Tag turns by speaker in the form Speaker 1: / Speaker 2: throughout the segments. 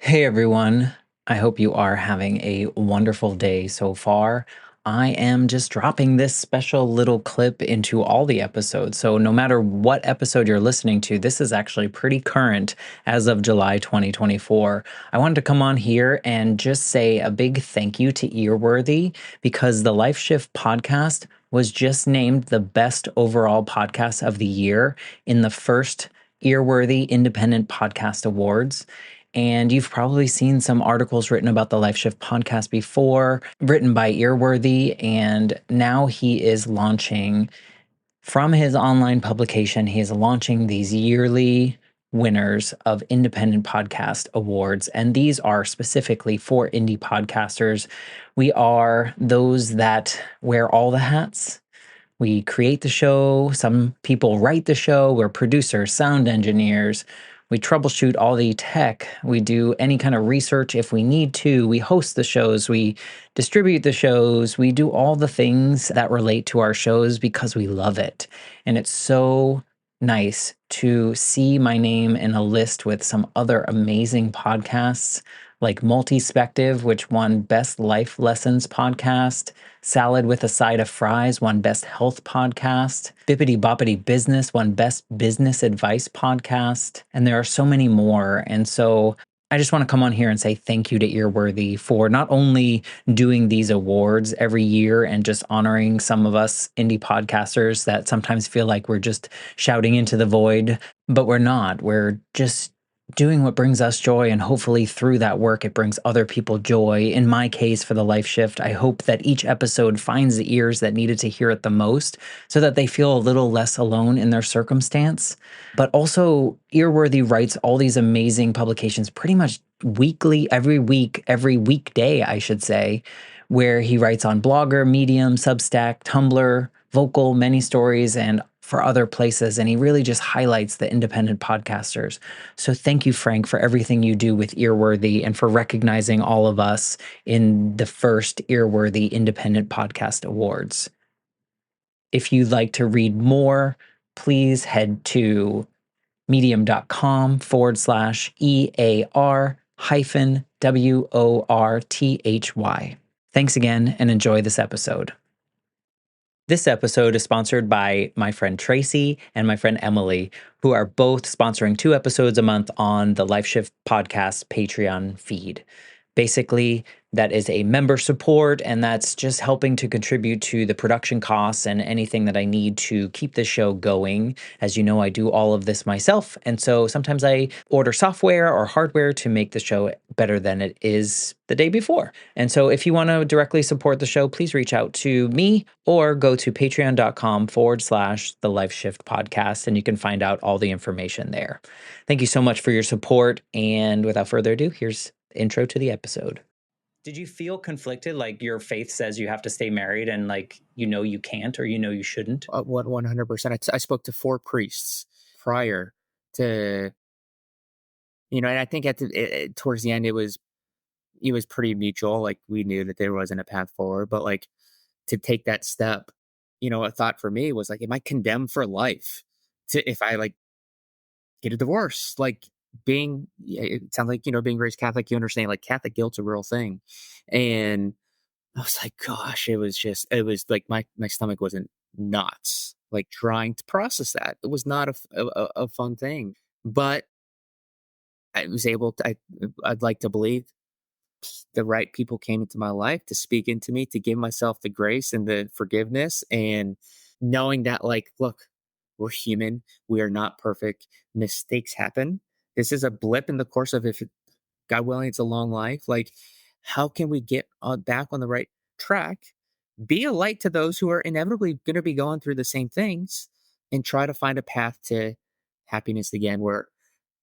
Speaker 1: Hey everyone, I hope you are having a wonderful day so far. I am just dropping this special little clip into all the episodes. So, no matter what episode you're listening to, this is actually pretty current as of July 2024. I wanted to come on here and just say a big thank you to Earworthy because the Life Shift podcast was just named the best overall podcast of the year in the first Earworthy Independent Podcast Awards. And you've probably seen some articles written about the Life Shift podcast before, written by Earworthy. And now he is launching from his online publication, he is launching these yearly winners of independent podcast awards. And these are specifically for indie podcasters. We are those that wear all the hats. We create the show. Some people write the show. We're producers, sound engineers. We troubleshoot all the tech. We do any kind of research if we need to. We host the shows. We distribute the shows. We do all the things that relate to our shows because we love it. And it's so nice to see my name in a list with some other amazing podcasts like Multispective, which won Best Life Lessons Podcast. Salad with a Side of Fries won Best Health Podcast. Bippity Boppity Business won Best Business Advice Podcast. And there are so many more. And so I just want to come on here and say thank you to Earworthy for not only doing these awards every year and just honoring some of us indie podcasters that sometimes feel like we're just shouting into the void, but we're not. We're just doing what brings us joy, and hopefully through that work it brings other people joy. In my case, for the Life Shift, I hope that each episode finds the ears that needed to hear it the most so that they feel a little less alone in their circumstance. But also, Earworthy writes all these amazing publications pretty much weekly, every week, every weekday, I should say, where he writes on Blogger, Medium, Substack, Tumblr, Vocal, Many Stories, and for other places. And he really just highlights the independent podcasters. So thank you, Frank, for everything you do with Earworthy and for recognizing all of us in the first Earworthy Independent Podcast Awards. If you'd like to read more, please head to medium.com/EAR hyphen WORTHY. Thanks again and enjoy this episode. This episode is sponsored by my friend Tracy and my friend Emily, who are both sponsoring 2 episodes a month on the Life Shift podcast Patreon feed. Basically, that is a member support, and that's just helping to contribute to the production costs and anything that I need to keep the show going. As you know, I do all of this myself, and so sometimes I order software or hardware to make the show better than it is the day before. And so if you want to directly support the show, please reach out to me or go to patreon.com/the Life Shift podcast, and you can find out all the information there. Thank you so much for your support. And without further ado, here's the intro to the episode. Did you feel conflicted? Like your faith says you have to stay married and like, you can't or you shouldn't?
Speaker 2: 100%. I spoke to 4 priests prior to, and I think towards the end, it was pretty mutual. Like we knew that there wasn't a path forward, but like to take that step, a thought for me was like, am I condemned for life if I like get a divorce? Like it sounds like, being raised Catholic, you understand like Catholic guilt's a real thing. And I was like, gosh, it was like my stomach wasn't knots, like trying to process that. It was not a fun thing, but I was able to, I'd like to believe the right people came into my life to speak into me, to give myself the grace and the forgiveness, and knowing that like, look, we're human. We are not perfect. Mistakes happen. This is a blip in the course of, if God willing, it's a long life. Like, how can we get back on the right track? Be a light to those who are inevitably going to be going through the same things, and try to find a path to happiness again, where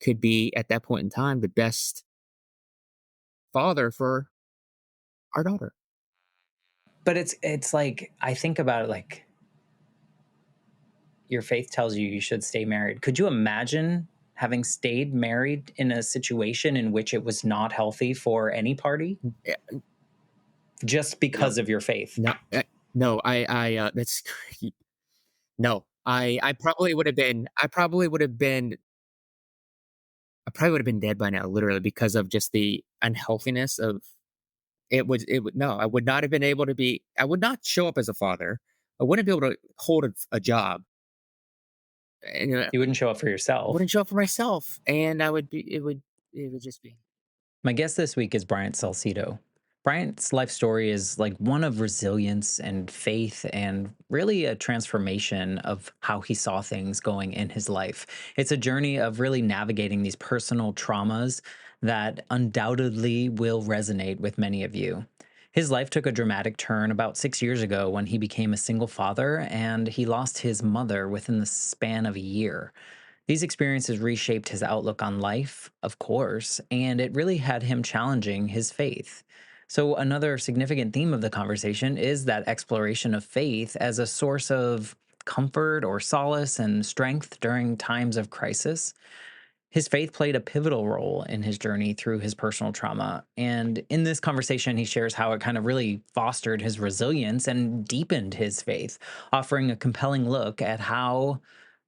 Speaker 2: could be at that point in time the best father for our daughter.
Speaker 1: But it's like I think about it like your faith tells you should stay married. Could you imagine having stayed married in a situation in which it was not healthy for any party
Speaker 2: Yeah,
Speaker 1: just because of your faith?
Speaker 2: no, no, that's no. I probably would have been. I probably would have been dead by now, literally, because of just the unhealthiness of it would no, I would not have been able to be I would not show up as a father. I wouldn't be able to hold a job, and,
Speaker 1: You wouldn't show up for
Speaker 2: I
Speaker 1: yourself.
Speaker 2: wouldn't show up for myself, and I would be it would just be
Speaker 1: My guest this week is Bryant Salcedo. Bryant's life story is like one of resilience and faith and really a transformation of how he saw things going in his life. It's a journey of really navigating these personal traumas that undoubtedly will resonate with many of you. His life took a dramatic turn about 6 years ago when he became a single father and he lost his mother within the span of a year. These experiences reshaped his outlook on life, of course, and it really had him challenging his faith. So, another significant theme of the conversation is that exploration of faith as a source of comfort or solace and strength during times of crisis. His faith played a pivotal role in his journey through his personal trauma. And in this conversation, he shares how it kind of really fostered his resilience and deepened his faith, offering a compelling look at how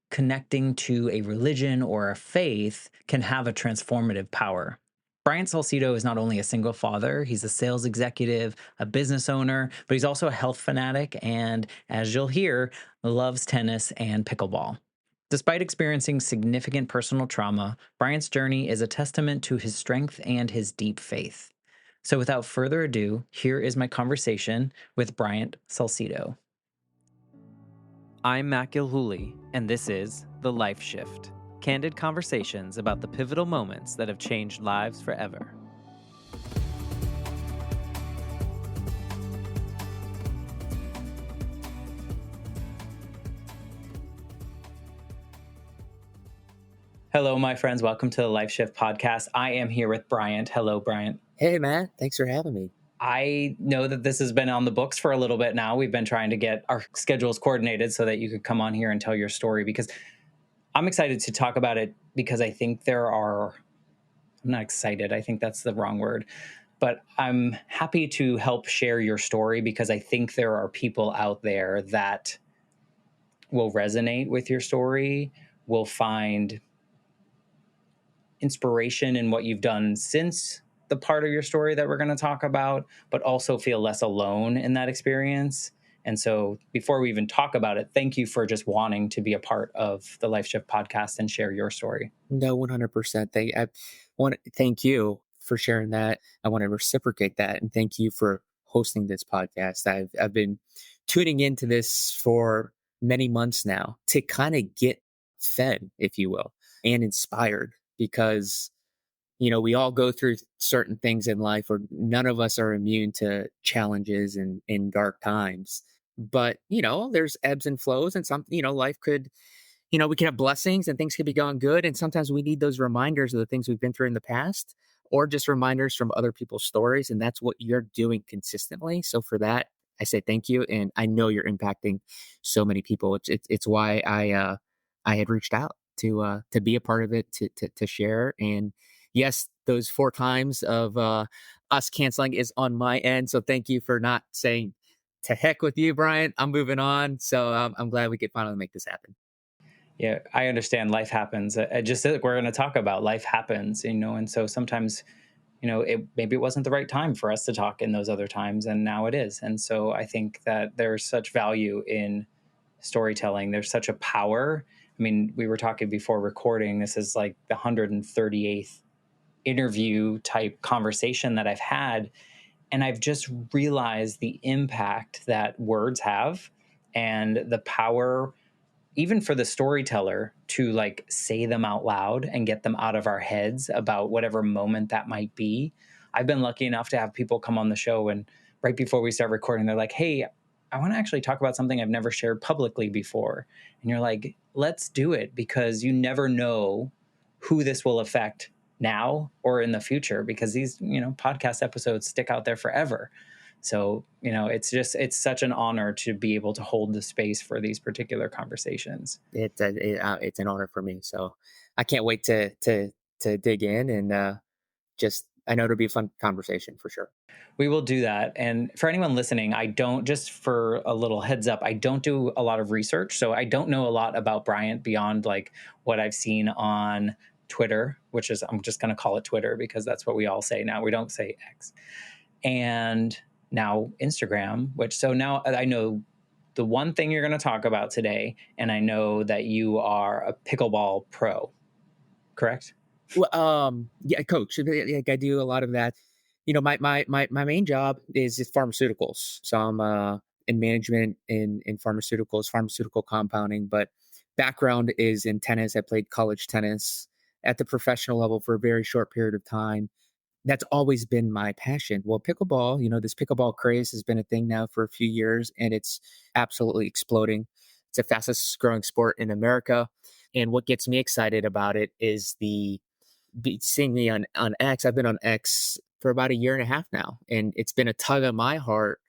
Speaker 1: connecting to a religion or a faith can have a transformative power. Bryant Salcedo is not only a single father, he's a sales executive, a business owner, but he's also a health fanatic and, as you'll hear, loves tennis and pickleball. Despite experiencing significant personal trauma, Bryant's journey is a testament to his strength and his deep faith. So, without further ado, here is my conversation with Bryant Salcedo. I'm Matt Gilhooly, and this is The Life Shift, candid conversations about the pivotal moments that have changed lives forever. Hello, my friends. Welcome to the Life Shift podcast. I am here with Bryant. Hello, Bryant.
Speaker 2: hey, man, thanks for having me.
Speaker 1: I know that this has been on the books for a little bit now. We've been trying to get our schedules coordinated so that you could come on here and tell your story because I'm excited to talk about it because I think I'm not excited. I think that's the wrong word. But I'm happy to help share your story because I think there are people out there that will resonate with your story, will find inspiration in what you've done since the part of your story that we're going to talk about, but also feel less alone in that experience. And so before we even talk about it, thank you for just wanting to be a part of the Life Shift podcast and share your story.
Speaker 2: No, 100%. I want to thank you for sharing that. I want to reciprocate that, and thank you for hosting this podcast. I've been tuning into this for many months now to kind of get fed, if you will, and inspired because we all go through certain things in life, or none of us are immune to challenges and in dark times. But there's ebbs and flows, and life could we can have blessings and things could be going good. And sometimes we need those reminders of the things we've been through in the past, or just reminders from other people's stories. And that's what you're doing consistently. So for that, I say thank you. And I know you're impacting so many people. It's why I had reached out to be a part of it, to share. And yes, those 4 times of us canceling is on my end. So thank you for not saying to heck with you, Brian. I'm moving on. So I'm glad we could finally make this happen.
Speaker 1: Yeah, I understand life happens. Just like we're going to talk about life happens, and so sometimes, maybe it wasn't the right time for us to talk in those other times, and now it is. And so I think that there's such value in storytelling. There's such a power. I mean, we were talking before recording. This is like the 138th interview type conversation that I've had. And I've just realized the impact that words have and the power even for the storyteller to like say them out loud and get them out of our heads about whatever moment that might be. I've been lucky enough to have people come on the show and right before we start recording, they're like, hey, I want to actually talk about something I've never shared publicly before. And you're like, let's do it because you never know who this will affect now or in the future because these, podcast episodes stick out there forever. So, it's such an honor to be able to hold the space for these particular conversations.
Speaker 2: It's an honor for me. So I can't wait to dig in and just I know it'll be a fun conversation for sure.
Speaker 1: We will do that. And for anyone listening, I don't, just for a little heads up, I don't do a lot of research. So I don't know a lot about Bryant beyond like what I've seen on Twitter, which is, I'm just going to call it Twitter because that's what we all say now. We don't say X. And now Instagram, which, so now I know the one thing you're going to talk about today, and I know that you are a pickleball pro, correct?
Speaker 2: Well, yeah, coach. Like I do a lot of that. My main job is pharmaceuticals. So I'm in management in pharmaceuticals, pharmaceutical compounding. But background is in tennis. I played college tennis at the professional level for a very short period of time. That's always been my passion. Well, pickleball, this pickleball craze has been a thing now for a few years, and it's absolutely exploding. It's the fastest growing sport in America. And what gets me excited about it is seeing me on X. I've been on X for about a year and a half now, and it's been a tug of my heart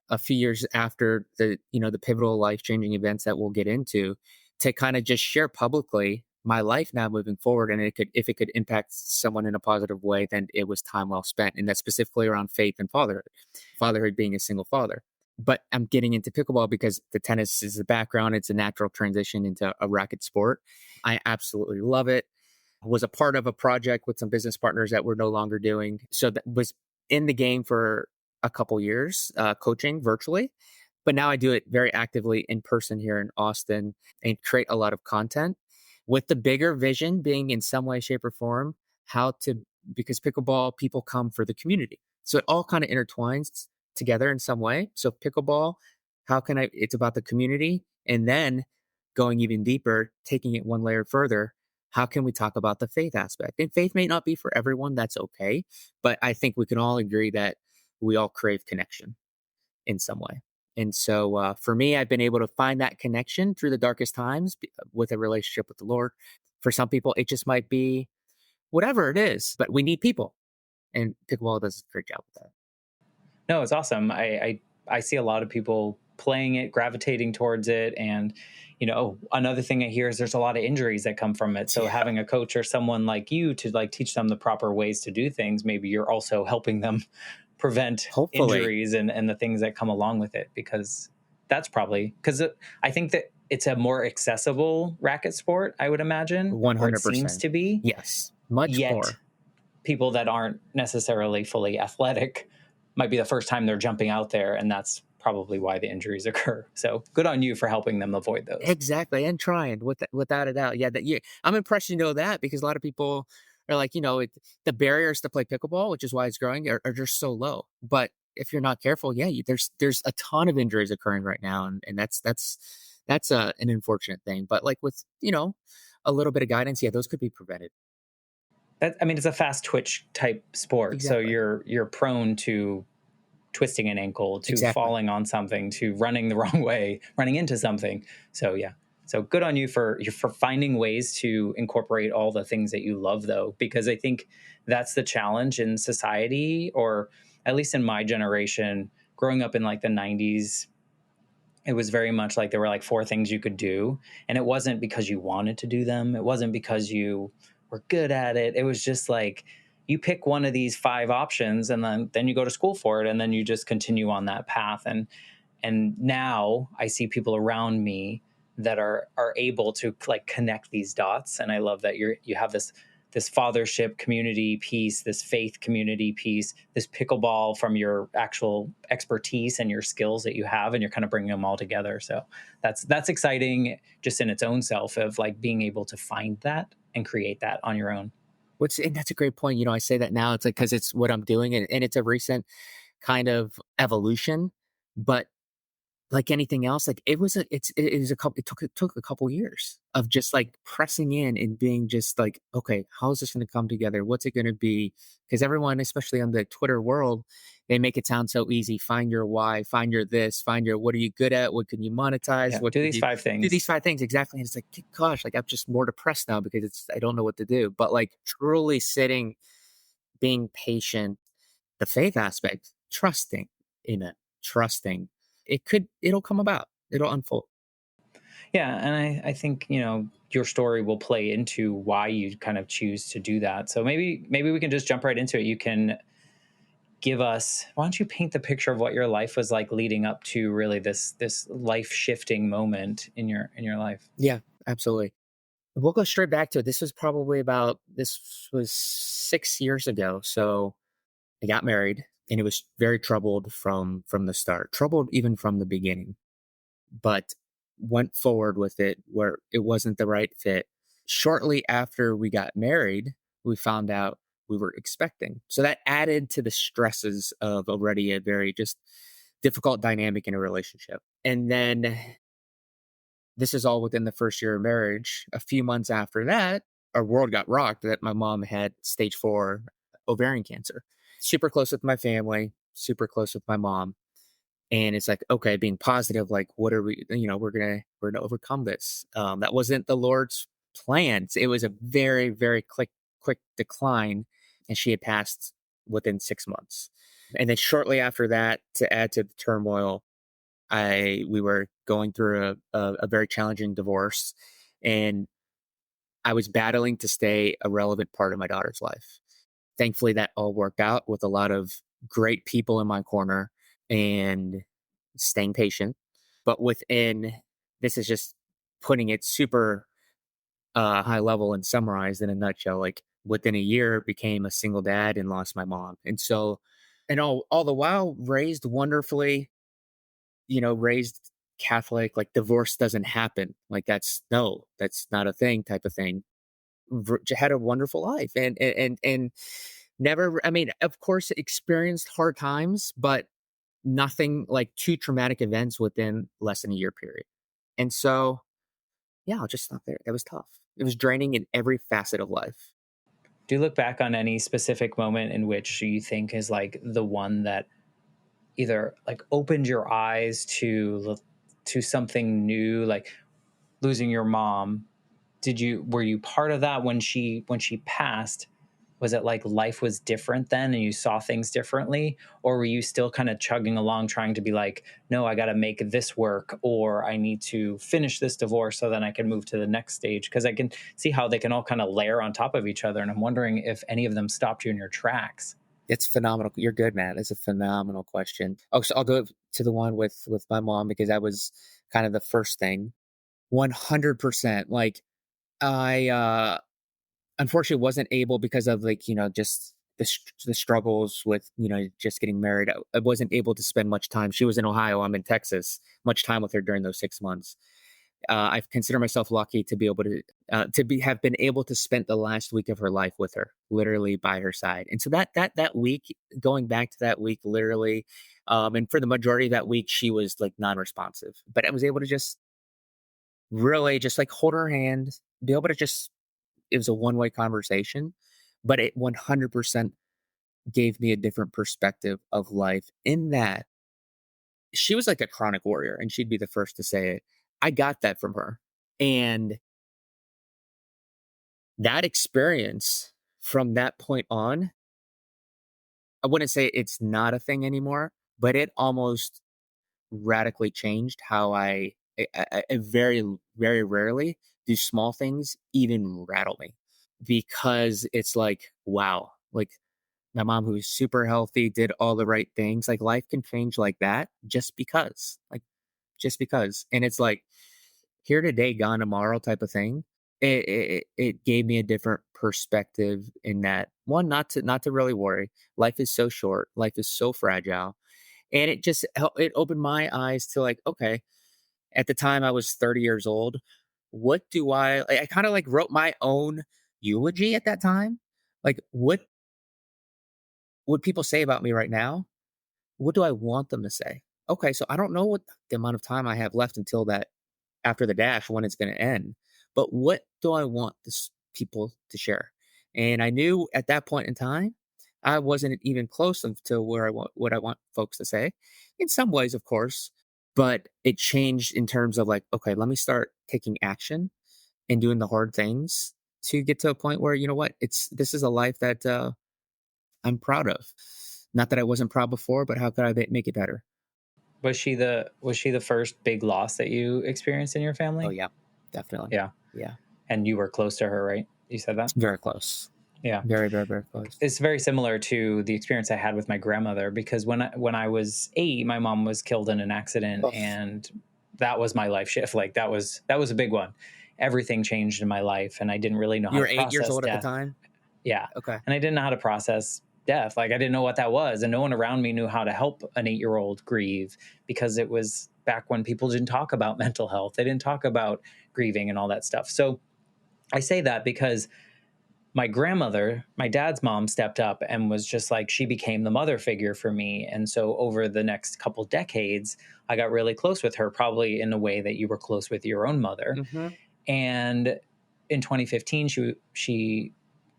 Speaker 2: a few years after the pivotal life changing events that we'll get into, to kind of just share publicly my life now moving forward. And if it could impact someone in a positive way, then it was time well spent. And that's specifically around faith and fatherhood being a single father. But I'm getting into pickleball because the tennis is the background. It's a natural transition into a racket sport. I absolutely love it. Was a part of a project with some business partners that we're no longer doing. So that was in the game for a couple years, coaching virtually. But now I do it very actively in person here in Austin and create a lot of content with the bigger vision being in some way, shape, or form, because pickleball people come for the community. So it all kind of intertwines together in some way. So pickleball, it's about the community, and then going even deeper, taking it one layer further. How can we talk about the faith aspect? And faith may not be for everyone. That's okay. But I think we can all agree that we all crave connection in some way. And so for me, I've been able to find that connection through the darkest times with a relationship with the Lord. For some people, it just might be whatever it is, but we need people. And pickleball does a great job with that.
Speaker 1: No, it's awesome. I see a lot of people playing it, gravitating towards it, and another thing I hear is there's a lot of injuries that come from it. So
Speaker 2: Yeah.
Speaker 1: having a coach or someone like you to like teach them the proper ways to do things, maybe you're also helping them prevent
Speaker 2: Hopefully,
Speaker 1: injuries and the things that come along with it, because that's probably because I think that it's a more accessible racket sport, I would imagine, or it seems
Speaker 2: 100%.
Speaker 1: to be.
Speaker 2: Yes, much
Speaker 1: Yet
Speaker 2: more.
Speaker 1: people that aren't necessarily fully athletic might be the first time they're jumping out there, and that's probably why the injuries occur. So good on you for helping them avoid those.
Speaker 2: Exactly, and trying without a doubt. Yeah, I'm impressed you know that, because a lot of people are like, the barriers to play pickleball, which is why it's growing, are just so low. But if you're not careful, yeah, there's a ton of injuries occurring right now, and that's an unfortunate thing. But like with a little bit of guidance, yeah, those could be prevented.
Speaker 1: I mean, it's a fast twitch type sport, so
Speaker 2: Exactly,
Speaker 1: you're prone to twisting an ankle, to
Speaker 2: exactly.
Speaker 1: falling on something, to running the wrong way, running into something. So yeah. So good on you for finding ways to incorporate all the things that you love, though, because I think that's the challenge in society, or at least in my generation, growing up in like the 90s. It was very much like there were like four things you could do, and it wasn't because you wanted to do them. It wasn't because you were good at it. It was just like you pick one of these five options, and then you go to school for it, and then you just continue on that path. And now I see people around me that are able to like connect these dots, and I love that you have this fathership community piece, this faith community piece, this pickleball from your actual expertise and your skills that you have, and you're kind of bringing them all together. So that's exciting just in its own self, of like being able to find that and create that on your own.
Speaker 2: And that's a great point. I say that now, it's like because it's what I'm doing, and it's a recent kind of evolution, but like anything else, like it is a couple, it took a couple years of just like pressing in and being just like, okay, how is this going to come together? What's it going to be? Because everyone, especially on the Twitter world, they make it sound so easy. Find your why, find your this, find your, what are you good at? What can you monetize?
Speaker 1: Yeah,
Speaker 2: What
Speaker 1: do
Speaker 2: could
Speaker 1: these
Speaker 2: you
Speaker 1: five
Speaker 2: do?
Speaker 1: things.
Speaker 2: These five things. Exactly. And it's like, gosh, like I'm just more depressed now because I don't know what to do. But like truly sitting, being patient, the faith aspect, trusting in it, trusting it'll come about, it'll unfold.
Speaker 1: Yeah, and I think your story will play into why you kind of choose to do that. So maybe we can just jump right into it. You can give us, why don't you paint the picture of what your life was like leading up to really this life shifting moment in your life?
Speaker 2: Yeah, absolutely. We'll go straight back to it. This was 6 years ago. So I got married, and it was very troubled from the start, troubled even from the beginning, but went forward with it where it wasn't the right fit. Shortly after we got married, we found out we were expecting. So that added to the stresses of already a very just difficult dynamic in a relationship. And then this is all within the first year of marriage. A few months after that, our world got rocked that my mom had stage 4 ovarian cancer. Super close with my family, super close with my mom. And it's like, okay, being positive, like, what are we, we're gonna overcome this. That wasn't the Lord's plans. It was a very, very quick decline. And she had passed within 6 months. And then shortly after that, to add to the turmoil, we were going through a very challenging divorce, and I was battling to stay a relevant part of my daughter's life. Thankfully, that all worked out with a lot of great people in my corner and staying patient. But within this is just putting it super high level and summarized in a nutshell. Like within a year, became a single dad and lost my mom, and so and all the while raised wonderfully, raised Catholic, like divorce doesn't happen. Like that's no, that's not a thing type of thing. Had a wonderful life and never, I mean, of course, experienced hard times, but nothing like two traumatic events within less than a year period. And so, yeah, I'll just stop there. It was tough. It was draining in every facet of life.
Speaker 1: Do you look back on any specific moment in which you think is like the one that either like opened your eyes to something new, like losing your mom? Were you part of that when she passed? Was it like life was different then and you saw things differently, or were you still kind of chugging along trying to be like, no, I got to make this work, or I need to finish this divorce so then I can move to the next stage? Because I can see how they can all kind of layer on top of each other, and I'm wondering if any of them stopped you in your tracks.
Speaker 2: It's phenomenal. You're good, man. It's a phenomenal question. Oh, so I'll go to the one with my mom because that was kind of the first thing. 100%. Like I unfortunately wasn't able because of like, just the struggles with, just getting married. I wasn't able to spend much time. She was in Ohio. I'm in Texas. Much time with her during those 6 months. I consider myself lucky to be able to have been able to spend the last week of her life with her, literally by her side. And so that week, going back to that week, literally, and for the majority of that week, she was like non-responsive. But I was able to just really just like hold her hand, be able to just, it was a one-way conversation, but it 100% gave me a different perspective of life in that she was like a chronic warrior, and she'd be the first to say it. I got that from her. And that experience from that point on, I wouldn't say it's not a thing anymore, but it almost radically changed how I very, very rarely do small things even rattle me, because it's like, wow, like my mom, who's super healthy, did all the right things. Like life can change like that just because. And it's like here today, gone tomorrow type of thing. It gave me a different perspective in that one, not to really worry. Life is so short. Life is so fragile. And it opened my eyes to like, okay, at the time I was 30 years old. What do I kind of like wrote my own eulogy at that time. Like, what would people say about me right now? What do I want them to say? Okay, so I don't know what the amount of time I have left until that after the dash when it's going to end, but what do I want this people to share? And I knew at that point in time, I wasn't even close to where I want what I want folks to say. In some ways, of course, but it changed in terms of like, okay, let me start taking action and doing the hard things to get to a point where you know what, this is a life that I'm proud of. Not that I wasn't proud before, but how could I make it better?
Speaker 1: Was she the first big loss that you experienced in your
Speaker 2: Oh
Speaker 1: family?
Speaker 2: yeah, definitely.
Speaker 1: Yeah.
Speaker 2: Yeah,
Speaker 1: And you were close to her, right? You said that?
Speaker 2: very close.
Speaker 1: Yeah.
Speaker 2: Very, very, very close.
Speaker 1: It's very similar to the experience I had with my grandmother, because when I was 8, my mom was killed in an accident,
Speaker 2: Oh,
Speaker 1: and that was my life shift. Like that was a big one. everything changed in my life, and I didn't really know
Speaker 2: You
Speaker 1: how
Speaker 2: were
Speaker 1: to
Speaker 2: 8 years
Speaker 1: process
Speaker 2: old at the
Speaker 1: death.
Speaker 2: time?
Speaker 1: Yeah.
Speaker 2: Okay.
Speaker 1: And I didn't know how to process death. Like, I didn't know what that was. And no one around me knew how to help an 8-year old grieve, because it was back when people didn't talk about mental health. They didn't talk about grieving and all that stuff. So I say that because my grandmother, my dad's mom, stepped up and was just like, she became the mother figure for me. And so over the next couple decades, I got really close with her, probably in a way that you were close with your own mother.
Speaker 2: Mhm.
Speaker 1: And in 2015,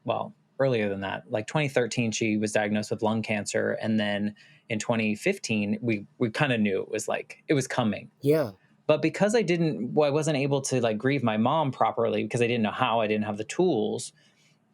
Speaker 1: well, earlier than that, like 2013, she was diagnosed with lung cancer. And then in 2015, we kind of knew it was coming.
Speaker 2: Yeah.
Speaker 1: But because I wasn't able to like grieve my mom properly because I didn't know how, I didn't have the tools.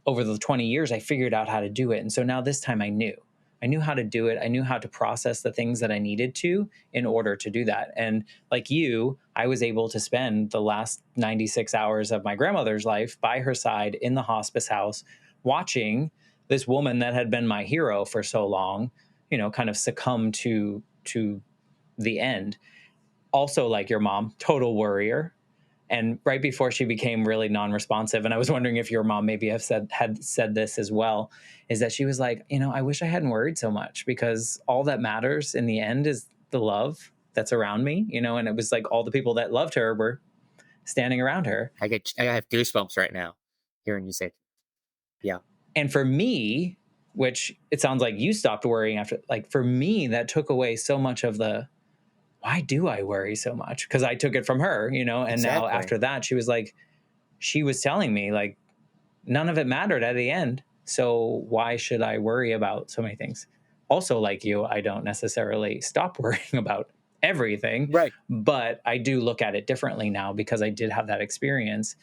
Speaker 1: Over the 20 years, I figured out how to do it. And so now this time I knew. I knew how to do it. I knew how to process the things that I needed to in order to do that. And like you, I was able to spend the last 96 hours of my grandmother's life by her side in the hospice house, watching this woman that had been my hero for so long, kind of succumb to the end. Also, like your mom, total worrier, and right before she became really non-responsive, and I was wondering if your mom maybe had said this as well, is that she was like, I wish I hadn't worried so much, because all that matters in the end is the love that's around me, and it was like all the people that loved her were standing around her.
Speaker 2: I have goosebumps right now hearing you say it. Yeah.
Speaker 1: And for me, which it sounds like you stopped worrying after, like for me, that took away so much of the, why do I worry so much? Because I took it from her, and now
Speaker 2: Exactly.
Speaker 1: after that, she was telling me like, none of it mattered at the end. So why should I worry about so many things? Also, like you, I don't necessarily stop worrying about everything,
Speaker 2: Right.
Speaker 1: but I do look at it differently now because I did have that experience.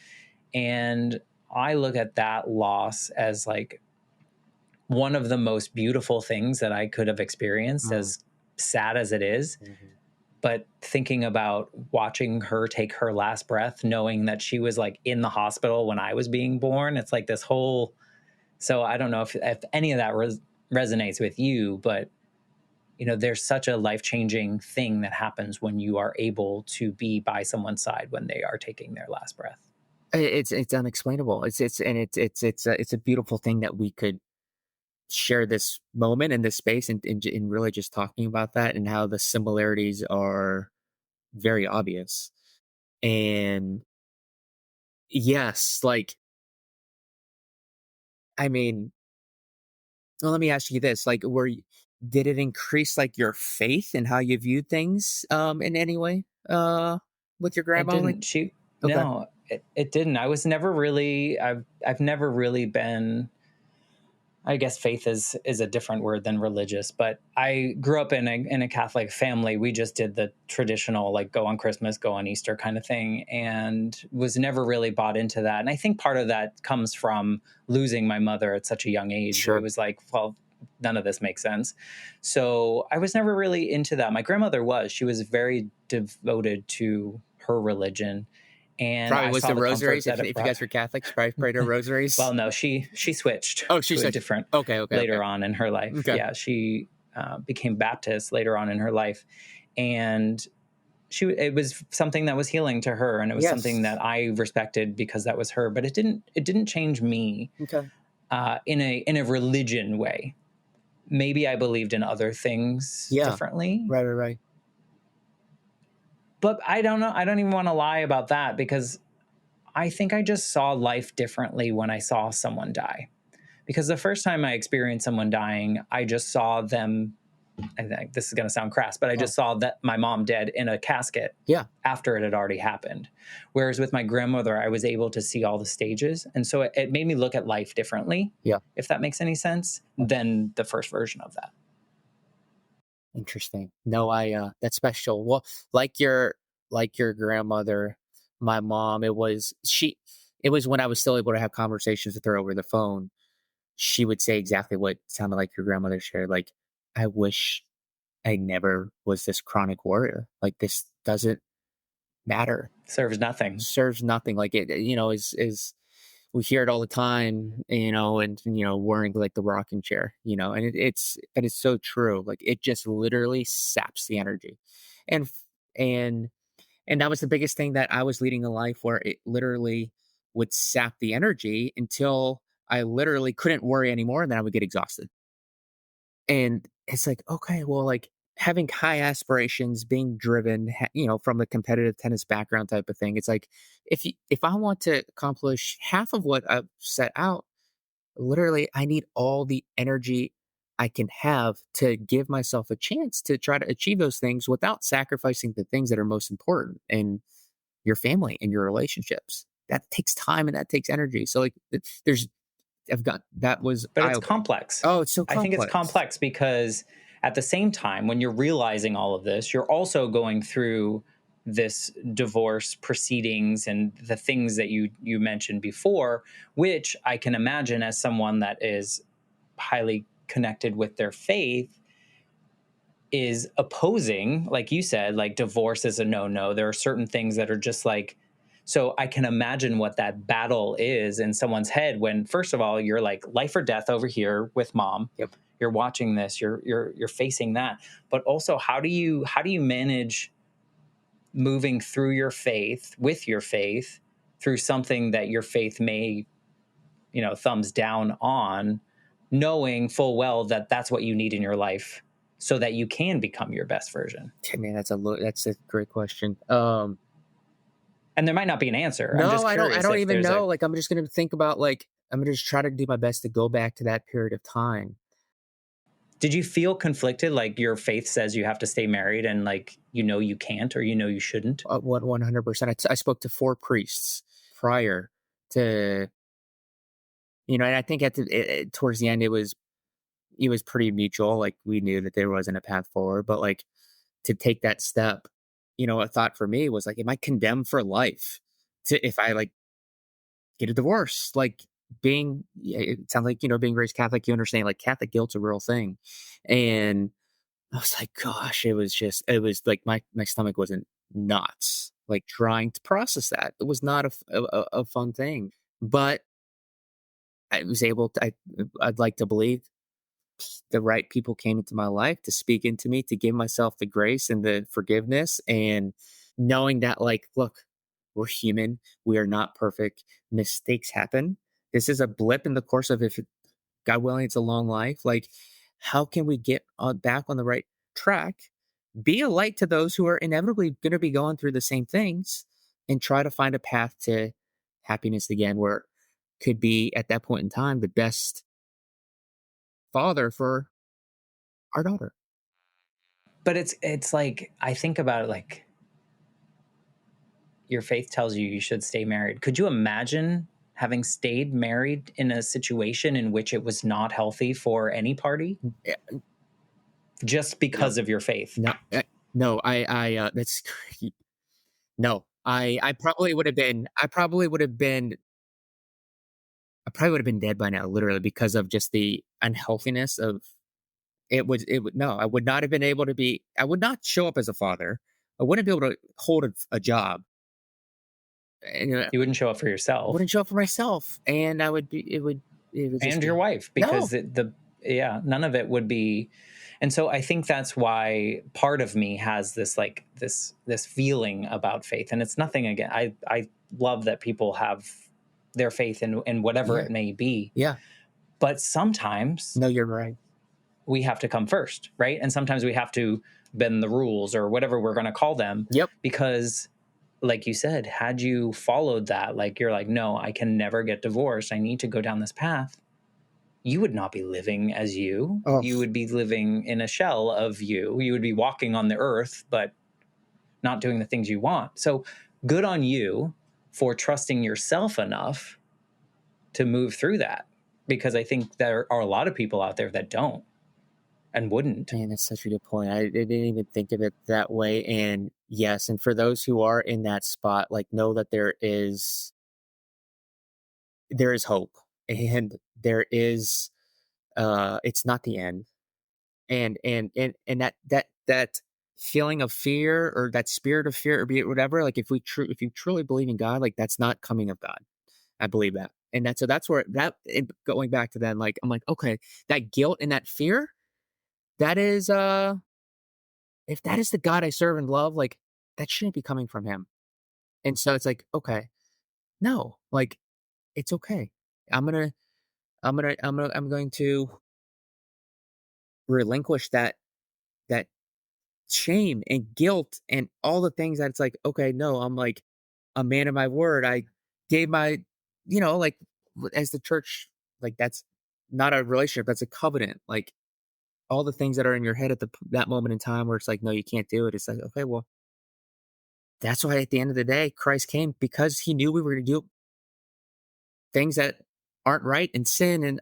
Speaker 1: And I look at that loss as like one of the most beautiful things that I could have experienced,
Speaker 2: Mm.
Speaker 1: as sad as it is.
Speaker 2: Mhm.
Speaker 1: But thinking about watching her take her last breath, knowing that she was like in the hospital when I was being born, it's like this whole. So I don't know if any of that resonates with you, but there's such a life changing thing that happens when you are able to be by someone's side when they are taking their last breath.
Speaker 2: It's unexplainable. It's a beautiful thing that we could share this moment and this space, and really just talking about that and how the similarities are very obvious. And yes, like, I mean, well, let me ask you this: like, did it increase like your faith and how you viewed things, in any way, with your
Speaker 1: It
Speaker 2: grandma? Like,
Speaker 1: didn't. She
Speaker 2: okay,
Speaker 1: No, it didn't. I've never really been. I guess faith is a different word than religious, but I grew up in a Catholic family. We just did the traditional like go on Christmas, go on Easter kind of thing, and was never really bought into that. And I think part of that comes from losing my mother at such a young age. It
Speaker 2: sure,
Speaker 1: was like, well, none of this makes sense. So I was never really into that. My grandmother was. She was very devoted to her religion, and
Speaker 2: probably
Speaker 1: I
Speaker 2: was
Speaker 1: saw
Speaker 2: the
Speaker 1: the comfort
Speaker 2: rosaries.
Speaker 1: that it
Speaker 2: If you
Speaker 1: brought.
Speaker 2: guys were Catholics, probably prayed her rosaries.
Speaker 1: Well, no, she switched
Speaker 2: Oh, she
Speaker 1: to a
Speaker 2: said,
Speaker 1: different
Speaker 2: okay, okay, okay,
Speaker 1: later on in her life.
Speaker 2: okay,
Speaker 1: Yeah, she became Baptist later on in her life, and it was something that was healing to her, and it was something
Speaker 2: yes,
Speaker 1: that I respected because that was her. But it didn't change me
Speaker 2: okay,
Speaker 1: in a religion way. Maybe I believed in other things
Speaker 2: yeah,
Speaker 1: differently,
Speaker 2: right, right, right.
Speaker 1: but I don't know. I don't even want to lie about that, because I think I just saw life differently when I saw someone die. Because the first time I experienced someone dying, I just saw them. I think this is going to sound crass, but I
Speaker 2: Oh,
Speaker 1: just saw that my mom dead in a casket
Speaker 2: yeah,
Speaker 1: after it had already happened. Whereas with my grandmother, I was able to see all the stages. And so it made me look at life differently,
Speaker 2: yeah,
Speaker 1: if that makes any sense, than the first version of that.
Speaker 2: interesting. No, that's special. Well, like your grandmother, my mom, it was when I was still able to have conversations with her over the phone. She would say exactly what sounded like your grandmother shared. Like, I wish I never was this chronic warrior. Like, this doesn't matter.
Speaker 1: Serves nothing.
Speaker 2: Serves nothing. Like, is we hear it all the time, and wearing like the rocking chair, and but it's so true. Like, it just literally saps the energy, and and And that was the biggest thing, that I was leading a life where it literally would sap the energy until I literally couldn't worry anymore, and then I would get exhausted. And it's like, okay, well, like having high aspirations, being driven, from the competitive tennis background type of thing. It's like, if I want to accomplish half of what I've set out, literally, I need all the energy I can have to give myself a chance to try to achieve those things without sacrificing the things that are most important in your family and your relationships. That takes time and that takes energy. So, like, there's, I've got, that was
Speaker 1: But
Speaker 2: eye
Speaker 1: it's
Speaker 2: opening.
Speaker 1: complex.
Speaker 2: Oh, it's so
Speaker 1: I think it's
Speaker 2: complex.
Speaker 1: complex because at the same time, when you're realizing all of this, you're also going through this divorce proceedings and the things that you mentioned before, which I can imagine as someone that is highly connected with their faith is opposing, like you said, like divorce is a no. There are certain things that are just like, so I can imagine what that battle is in someone's head when, first of all, you're like life or death over here with mom.
Speaker 2: Yep.
Speaker 1: You're watching this, you're facing that. But also, how do you manage moving through your faith with your faith through something that your faith may, thumbs down on, knowing full well that that's what you need in your life so that you can become your best version.
Speaker 2: Yeah, man, that's a great question.
Speaker 1: And there might not be an answer. I'm
Speaker 2: No,
Speaker 1: just
Speaker 2: I
Speaker 1: curious
Speaker 2: don't
Speaker 1: if
Speaker 2: even
Speaker 1: there's a.
Speaker 2: know. Like, I'm just gonna think about, like, I'm gonna just try to do my best to go back to that period of time.
Speaker 1: Did you feel conflicted? Like your faith says you have to stay married and like, you can't or you shouldn't?
Speaker 2: 100%. I spoke to 4 priests prior to, and I think towards the end, it was pretty mutual. Like, we knew that there wasn't a path forward, but like, to take that step, a thought for me was like, am I condemned for life to, if I like get a divorce? Like, it sounds like, being raised Catholic, you understand, like, Catholic guilt's a real thing. And I was like, gosh, it was like my stomach wasn't knots, like trying to process that. It was not a fun thing, but I was able to, I'd like to believe the right people came into my life to speak into me, to give myself the grace and the forgiveness, and knowing that, like, look, we're human, we are not perfect, mistakes happen. This is a blip in the course of, if God willing, it's a long life. Like, how can we get back on the right track? Be a light to those who are inevitably going to be going through the same things, and try to find a path to happiness again, where could be at that point in time the best father for our daughter.
Speaker 1: But it's like I think about it like your faith tells you should stay married. Could you imagine having stayed married in a situation in which it was not healthy for any party
Speaker 2: Yeah,
Speaker 1: just
Speaker 2: no,
Speaker 1: because of your faith?
Speaker 2: no, no. That's no. I probably would have been. I probably would have been dead by now, literally, because of just the unhealthiness of it. Would no. I would not have been able to be. I would not show up as a father. I wouldn't be able to hold a job. And,
Speaker 1: You wouldn't show up for
Speaker 2: I
Speaker 1: yourself
Speaker 2: wouldn't show up for myself, and I would be. It would just
Speaker 1: and your
Speaker 2: be
Speaker 1: wife because
Speaker 2: no.
Speaker 1: the yeah, none of it would be. And so I think that's why part of me has this like this feeling about faith, and it's nothing again. I love that people have their faith in whatever
Speaker 2: Yeah,
Speaker 1: it may be,
Speaker 2: yeah.
Speaker 1: but sometimes
Speaker 2: No, you're right.
Speaker 1: we have to come first, right? And sometimes we have to bend the rules or whatever we're going to call them
Speaker 2: Yep.
Speaker 1: because like you said, had you followed that, like you're like, no, I can never get divorced, I need to go down this path, you would not be living as you.
Speaker 2: Oh,
Speaker 1: You would be living in a shell of you. You would be walking on the earth, but not doing the things you want. So good on you for trusting yourself enough to move through that. Because I think there are a lot of people out there that don't and wouldn't.
Speaker 2: man, that's such a good point. I didn't even think of it that way. And yes, and for those who are in that spot, like, know that there is hope, and there is it's not the end. And that feeling of fear, or that spirit of fear, or be it whatever, like, if you truly believe in God, like, that's not coming of God. I believe that. And that's where going back to then, like, I'm like, okay, that guilt and that fear, that is if that is the God I serve and love, like, that shouldn't be coming from him. And so it's like, okay, no, like it's okay. I'm gonna, I'm going to relinquish that shame and guilt and all the things that it's like, okay, no, I'm like a man of my word. I gave my, like as the church, like that's not a relationship, that's a covenant. Like all the things that are in your head at that moment in time where it's like, no, you can't do it. It's like, okay, well, that's why at the end of the day, Christ came because he knew we were going to do things that aren't right and sin. And,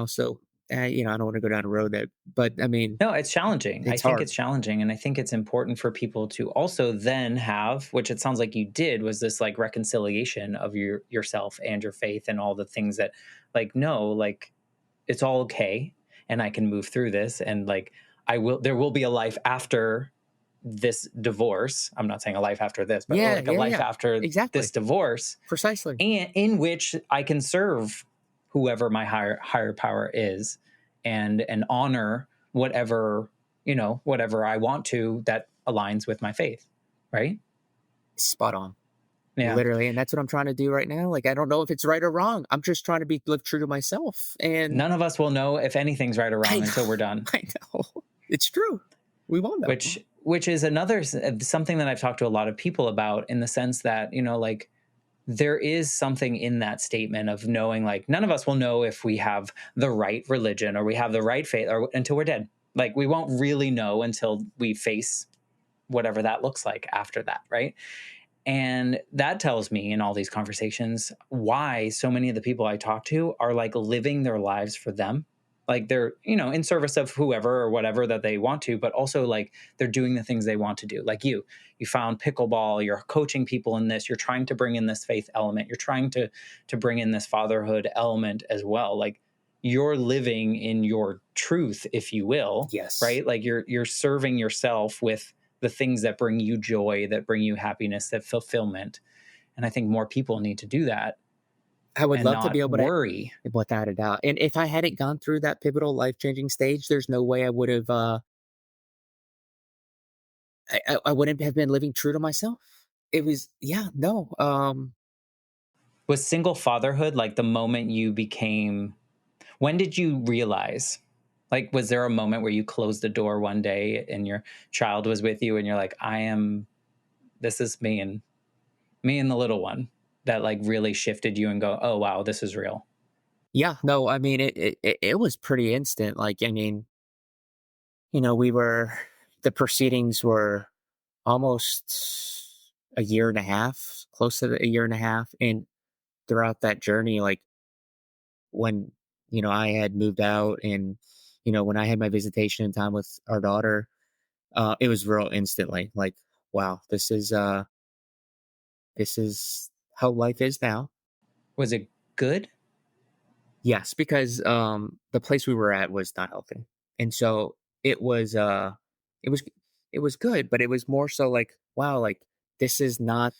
Speaker 2: so, I don't want to go down a road that, but I mean,
Speaker 1: No, it's challenging. I
Speaker 2: it's
Speaker 1: think
Speaker 2: hard.
Speaker 1: it's challenging. And I think it's important for people to also then have, which it sounds like you did, was this like reconciliation of yourself and your faith and all the things that like, no, like it's all okay. And I can move through this. And like, there will be a life after this divorce. I'm not saying a life after this, but
Speaker 2: Yeah.
Speaker 1: like a
Speaker 2: Yeah.
Speaker 1: life
Speaker 2: Yeah.
Speaker 1: after this
Speaker 2: Exactly.
Speaker 1: divorce,
Speaker 2: Precisely.
Speaker 1: and in which I can serve whoever my higher power is, and honor whatever whatever I want to that aligns with my faith, right?
Speaker 2: Spot on.
Speaker 1: Yeah.
Speaker 2: Literally. And that's what I'm trying to do right now. Like, I don't know if it's right or wrong. I'm just trying to live true to myself. And
Speaker 1: None of us will know if anything's right or
Speaker 2: I
Speaker 1: wrong
Speaker 2: know,
Speaker 1: until we're done.
Speaker 2: I know. It's true. We won't know.
Speaker 1: Which is another something that I've talked to a lot of people about, in the sense that like there is something in that statement of knowing, like, none of us will know if we have the right religion or we have the right faith or until we're dead. Like, we won't really know until we face whatever that looks like after that, right? And that tells me in all these conversations why so many of the people I talk to are like living their lives for them. Like they're, in service of whoever or whatever that they want to, but also like they're doing the things they want to do. Like you found pickleball, you're coaching people in this, you're trying to bring in this faith element, you're trying to bring in this fatherhood element as well. Like you're living in your truth, if you will,
Speaker 2: Yes.
Speaker 1: right? Like you're serving yourself with the things that bring you joy, that bring you happiness, that fulfillment. And I think more people need to do that
Speaker 2: I would
Speaker 1: and
Speaker 2: love to be
Speaker 1: not
Speaker 2: able to,
Speaker 1: worry.
Speaker 2: without a doubt. And if I hadn't gone through that pivotal life changing stage, there's no way I would have, I wouldn't have been living true to myself. It was, yeah, no.
Speaker 1: Was single fatherhood like the moment you became, when did you realize? Like, was there a moment where you closed the door one day and your child was with you and you're like, this is me and the little one, that like really shifted you and go, oh, wow, this is real?
Speaker 2: Yeah, no, I mean, it was pretty instant. Like, I mean, the proceedings were almost a year and a half, close to a year and a half. And throughout that journey, like when, I had moved out and, when I had my visitation time with our daughter, it was real instantly like, wow, this is how life is now.
Speaker 1: Was it good?
Speaker 2: Yes, because the place we were at was not healthy. And so it was it was it was good, but it was more so like, wow, like this is not,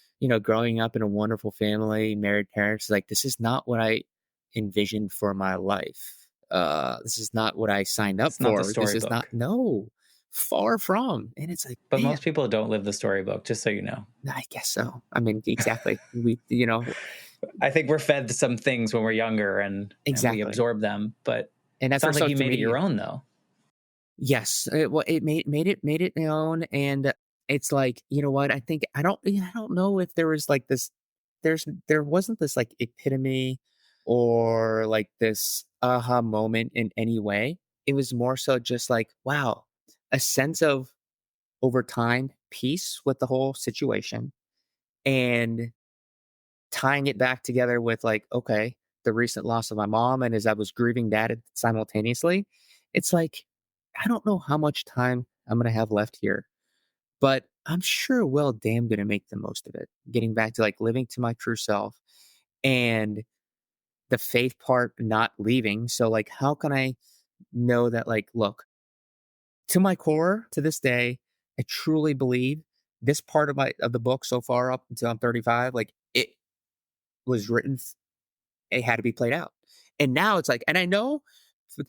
Speaker 2: growing up in a wonderful family, married parents, like this is not what I envisioned for my life. This is not what I signed up
Speaker 1: It's not the
Speaker 2: for. This is not,
Speaker 1: storybook.
Speaker 2: no, far from. And it's like,
Speaker 1: But
Speaker 2: man,
Speaker 1: most people don't live the storybook, just so you know.
Speaker 2: I guess so. I mean, exactly.
Speaker 1: I think we're fed some things when we're younger, and we
Speaker 2: Exactly.
Speaker 1: absorb them. But
Speaker 2: And
Speaker 1: it
Speaker 2: that's where
Speaker 1: sounds like you
Speaker 2: social
Speaker 1: made it your
Speaker 2: media.
Speaker 1: own, though.
Speaker 2: Yes, it made it my own, and it's like, you know what? I think I don't know if there was like this. There wasn't this like epitome or like this aha moment in any way. It was more so just like, wow, a sense of over time peace with the whole situation, and tying it back together with like, okay, the recent loss of my mom, and as I was grieving that simultaneously, it's like, I don't know how much time I'm gonna have left here, but I'm sure well damn gonna make the most of it. Getting back to like living to my true self and the faith part not leaving. So like, how can I know that, like, look, to my core to this day, I truly believe this part of the book so far up until I'm 35, like it was written, it had to be played out. And now it's like, and I know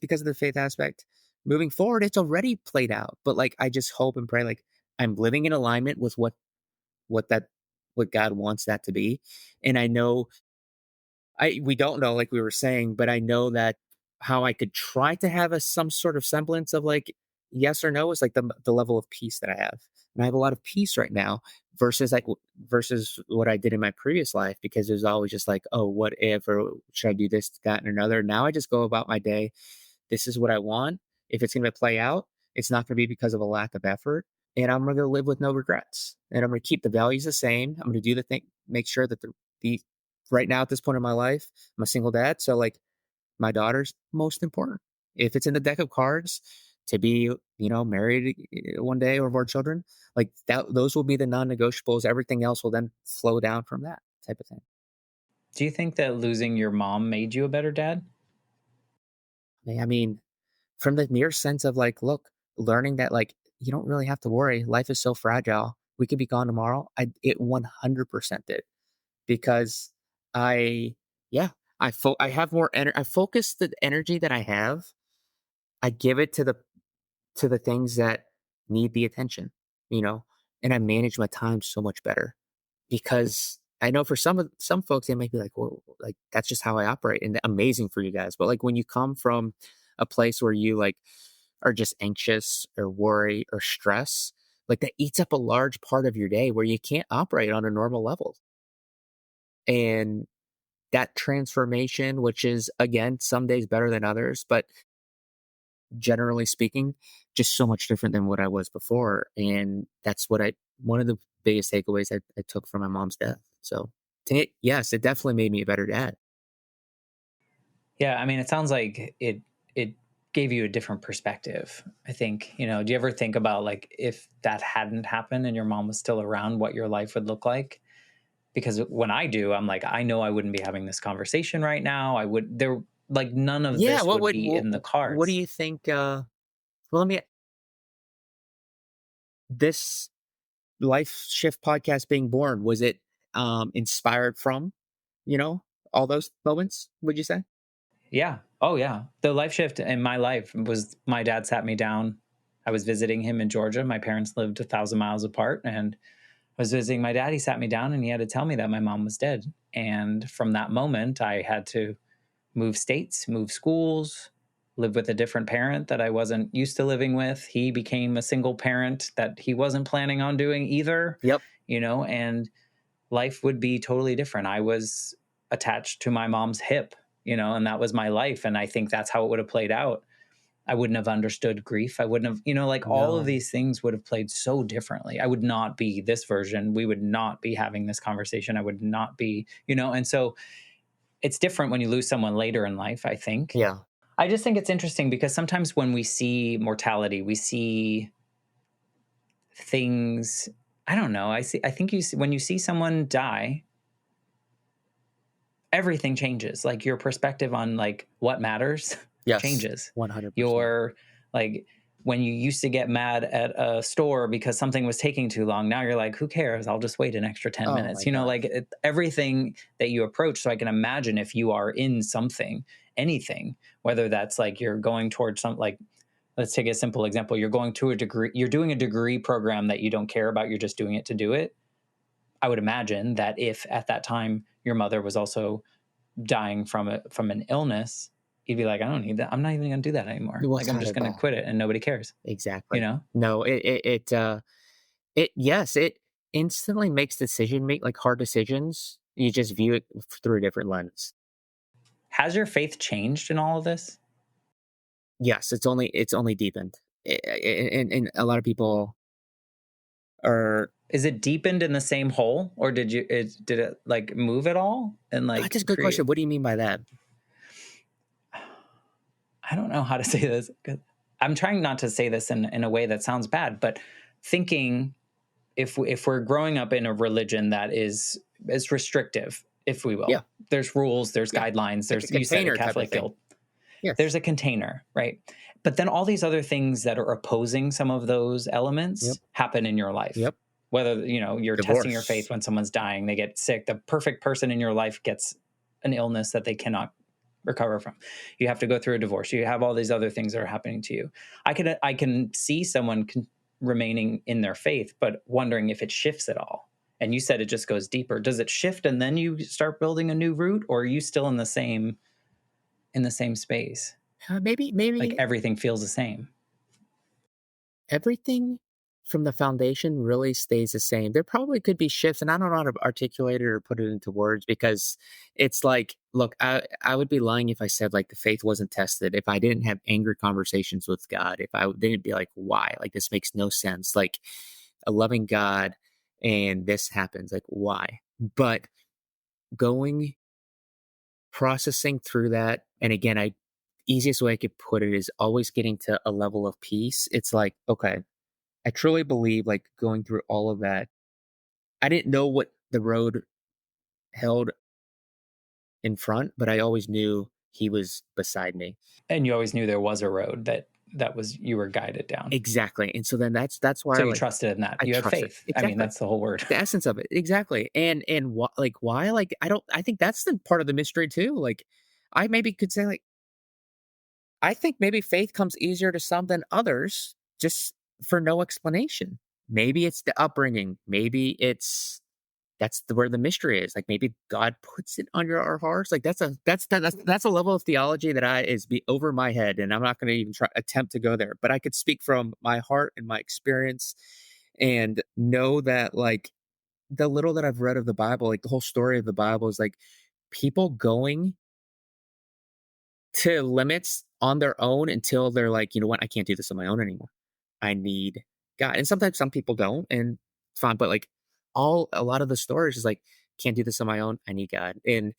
Speaker 2: because of the faith aspect, moving forward, it's already played out. But like, I just hope and pray, like, I'm living in alignment with what what God wants that to be. And I know we don't know, like we were saying, but I know that how I could try to have some sort of semblance of like yes or no is like the level of peace that I have. And I have a lot of peace right now versus versus what I did in my previous life, because it was always just like, oh, what if, or should I do this, that, and another. Now I just go about my day. This is what I want. If it's going to play out, it's not going to be because of a lack of effort. And I'm going to live with no regrets. And I'm going to keep the values the same. I'm going to do the thing, make sure that the right now at this point in my life, I'm a single dad. So like my daughter's most important. If it's in the deck of cards to be, married one day or more children, like that, those will be the non-negotiables. Everything else will then flow down from that type of thing.
Speaker 1: Do you think that losing your mom made you a better dad?
Speaker 2: I mean, from the mere sense of like, look, learning that like you don't really have to worry. Life is so fragile. We could be gone tomorrow. It 100% did, because I yeah, I have more energy. I focus the energy that I have. I give it to the things that need the attention, you know, and I manage my time so much better, because I know for some folks they might be like, well, like that's just how I operate, and amazing for you guys. But like when you come from a place where you like are just anxious or worry or stress, like that eats up a large part of your day where you can't operate on a normal level. And that transformation, which is again some days better than others, but generally speaking, just so much different than what I was before. And that's what one of the biggest takeaways I took from my mom's death. So, yes, it definitely made me a better dad.
Speaker 1: Yeah, I mean, it sounds like it gave you a different perspective. I think, do you ever think about like if that hadn't happened and your mom was still around, what your life would look like? Because when I do, I'm like, I know I wouldn't be having this conversation right now. I would there like none of
Speaker 2: Yeah.
Speaker 1: this would be in the
Speaker 2: What do
Speaker 1: cards.
Speaker 2: you think? Well, let me, this life shift podcast being born, was it inspired from, you know, all those moments, would you say?
Speaker 1: Yeah. Oh yeah. The life shift in my life was my dad sat me down. I was visiting him in Georgia. My parents lived 1,000 miles apart, and I was visiting my dad. He sat me down and he had to tell me that my mom was dead. And from that moment, I had to move states, move schools, live with a different parent that I wasn't used to living with. He became a single parent that he wasn't planning on doing either,
Speaker 2: Yep.
Speaker 1: and life would be totally different. I was attached to my mom's hip, and that was my life. And I think that's how it would have played out. I wouldn't have understood grief. I wouldn't have, like all of
Speaker 2: No.
Speaker 1: these things would have played so differently. I would not be this version. We would not be having this conversation. I would not be, and so it's different when you lose someone later in life, I think.
Speaker 2: Yeah.
Speaker 1: I just think it's interesting because sometimes when we see mortality, we see things. I don't know. I think you see, when you see someone die, everything changes. Like your perspective on like what matters
Speaker 2: Yes.
Speaker 1: changes.
Speaker 2: 100%.
Speaker 1: Your like when you used to get mad at a store because something was taking too long, now you're like, who cares? I'll just wait an extra 10
Speaker 2: Oh
Speaker 1: minutes.
Speaker 2: my gosh.
Speaker 1: Everything that you approach. So I can imagine if you are in something, anything, whether that's like you're going towards some like, let's take a simple example. You're going to a degree, you're doing a degree program that you don't care about. You're just doing it to do it. I would imagine that if at that time your mother was also dying from an illness, you'd be like, I don't need that. I'm not even going to do that anymore. Like I'm
Speaker 2: Without
Speaker 1: just
Speaker 2: a
Speaker 1: going to
Speaker 2: doubt.
Speaker 1: quit it and nobody cares. You
Speaker 2: Exactly.
Speaker 1: know?
Speaker 2: No, yes, it instantly makes like hard decisions. You just view it through a different lens.
Speaker 1: Has your faith changed in all of this?
Speaker 2: Yes, it's only deepened. And a lot of people are,
Speaker 1: Is it deepened in the same hole, or did it like move at all and
Speaker 2: that's
Speaker 1: like
Speaker 2: a good question.
Speaker 1: create?
Speaker 2: What do you mean by that?
Speaker 1: I don't know how to say this. I'm trying not to say this in a way that sounds bad, but thinking if we're growing up in a religion that is restrictive, if we
Speaker 2: Yeah.
Speaker 1: will, there's rules, there's
Speaker 2: Yeah.
Speaker 1: guidelines,
Speaker 2: Like a
Speaker 1: there's you said it,
Speaker 2: container type of
Speaker 1: Catholic
Speaker 2: thing.
Speaker 1: guilt.
Speaker 2: Yes.
Speaker 1: There's a container, right? But then all these other things that are opposing some of those
Speaker 2: Yep.
Speaker 1: elements happen in your life.
Speaker 2: Yep.
Speaker 1: Whether, you're testing your faith
Speaker 2: Divorce.
Speaker 1: when someone's dying, they get sick, the perfect person in your life gets an illness that they cannot recover from. You have to go through a divorce. You have all these other things that are happening to you. I can see someone remaining in their faith, but wondering if it shifts at all. And you said it just goes deeper. Does it shift and then you start building a new route, or are you still in the same space? Like
Speaker 2: Maybe
Speaker 1: everything feels the same.
Speaker 2: everything from the foundation really stays the same. There probably could be shifts, and I don't know how to articulate it or put it into words because it's like, look, I would be lying if I said like the faith wasn't tested, if I didn't have angry conversations with God, if I didn't be like, why? Like, this makes no sense. Like, a loving God and this happens. Like, why? But going, processing through that, and again, easiest way I could put it is always getting to a level of peace. It's like, okay, I truly believe like going through all of that, I didn't know what the road held in front, but I always knew he was beside me.
Speaker 1: And you always knew there was a road that was you were guided down.
Speaker 2: Exactly. And so then that's why
Speaker 1: So you
Speaker 2: like
Speaker 1: trusted in that.
Speaker 2: I
Speaker 1: You had
Speaker 2: trust it.
Speaker 1: faith. I mean,
Speaker 2: Exactly.
Speaker 1: that's the whole word.
Speaker 2: The essence of it. Exactly. And why? Like, I think that's the part of the mystery too. Like, I maybe could say like, I think maybe faith comes easier to some than others just for no explanation. Maybe it's the upbringing. Maybe it's where the mystery is. Like, maybe God puts it under our hearts. Like, that's a level of theology that I is be over my head, and I'm not going to even try attempt to go there. But I could speak from my heart and my experience, and know that like the little that I've read of the Bible, like the whole story of the Bible is like people going to limits on their own until they're like, you know what, I can't do this on my own anymore. I need God. And sometimes some people don't, and it's fine. But like a lot of the stories is like, can't do this on my own. I need God. And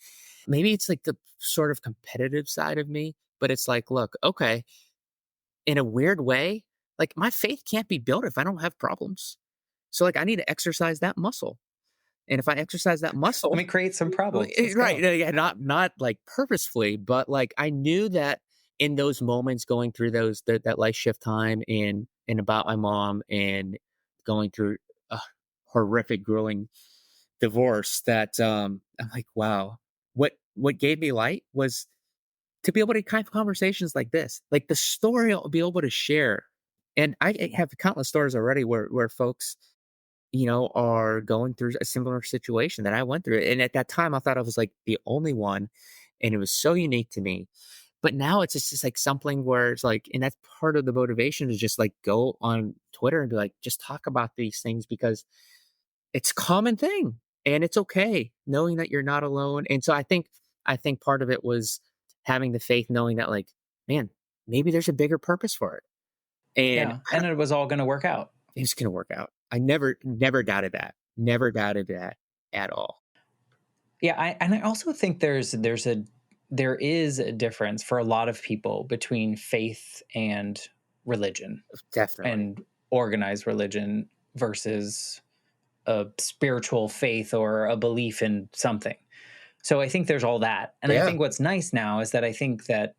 Speaker 2: maybe it's like the sort of competitive side of me, but it's like, look, okay, in a weird way, like my faith can't be built if I don't have problems. So like I need to exercise that muscle. And if I exercise that
Speaker 1: Let
Speaker 2: muscle,
Speaker 1: me create some problems. Let's
Speaker 2: right,
Speaker 1: go.
Speaker 2: yeah, not like purposefully, but like I knew that in those moments going through that life shift time and about my mom and going through a horrific, grueling divorce that I'm like, wow, what gave me light was to be able to have conversations like this, like the story I'll be able to share. And I have countless stories already where folks are going through a similar situation that I went through. And at that time, I thought I was like the only one, and it was so unique to me. But now it's just like something where it's like, and that's part of the motivation to just like go on Twitter and be like, just talk about these things because it's a common thing and it's okay knowing that you're not alone. And so I think part of it was having the faith, knowing that like, man, maybe there's a bigger purpose for it. And
Speaker 1: Yeah. And it was all going to work out.
Speaker 2: it's gonna work out. I never doubted that. Never doubted that at all.
Speaker 1: Yeah, I also think there is a difference for a lot of people between faith and religion
Speaker 2: Definitely.
Speaker 1: and organized religion versus a spiritual faith or a belief in something. So I think there's all that. And I
Speaker 2: Yeah.
Speaker 1: think what's nice now is that I think that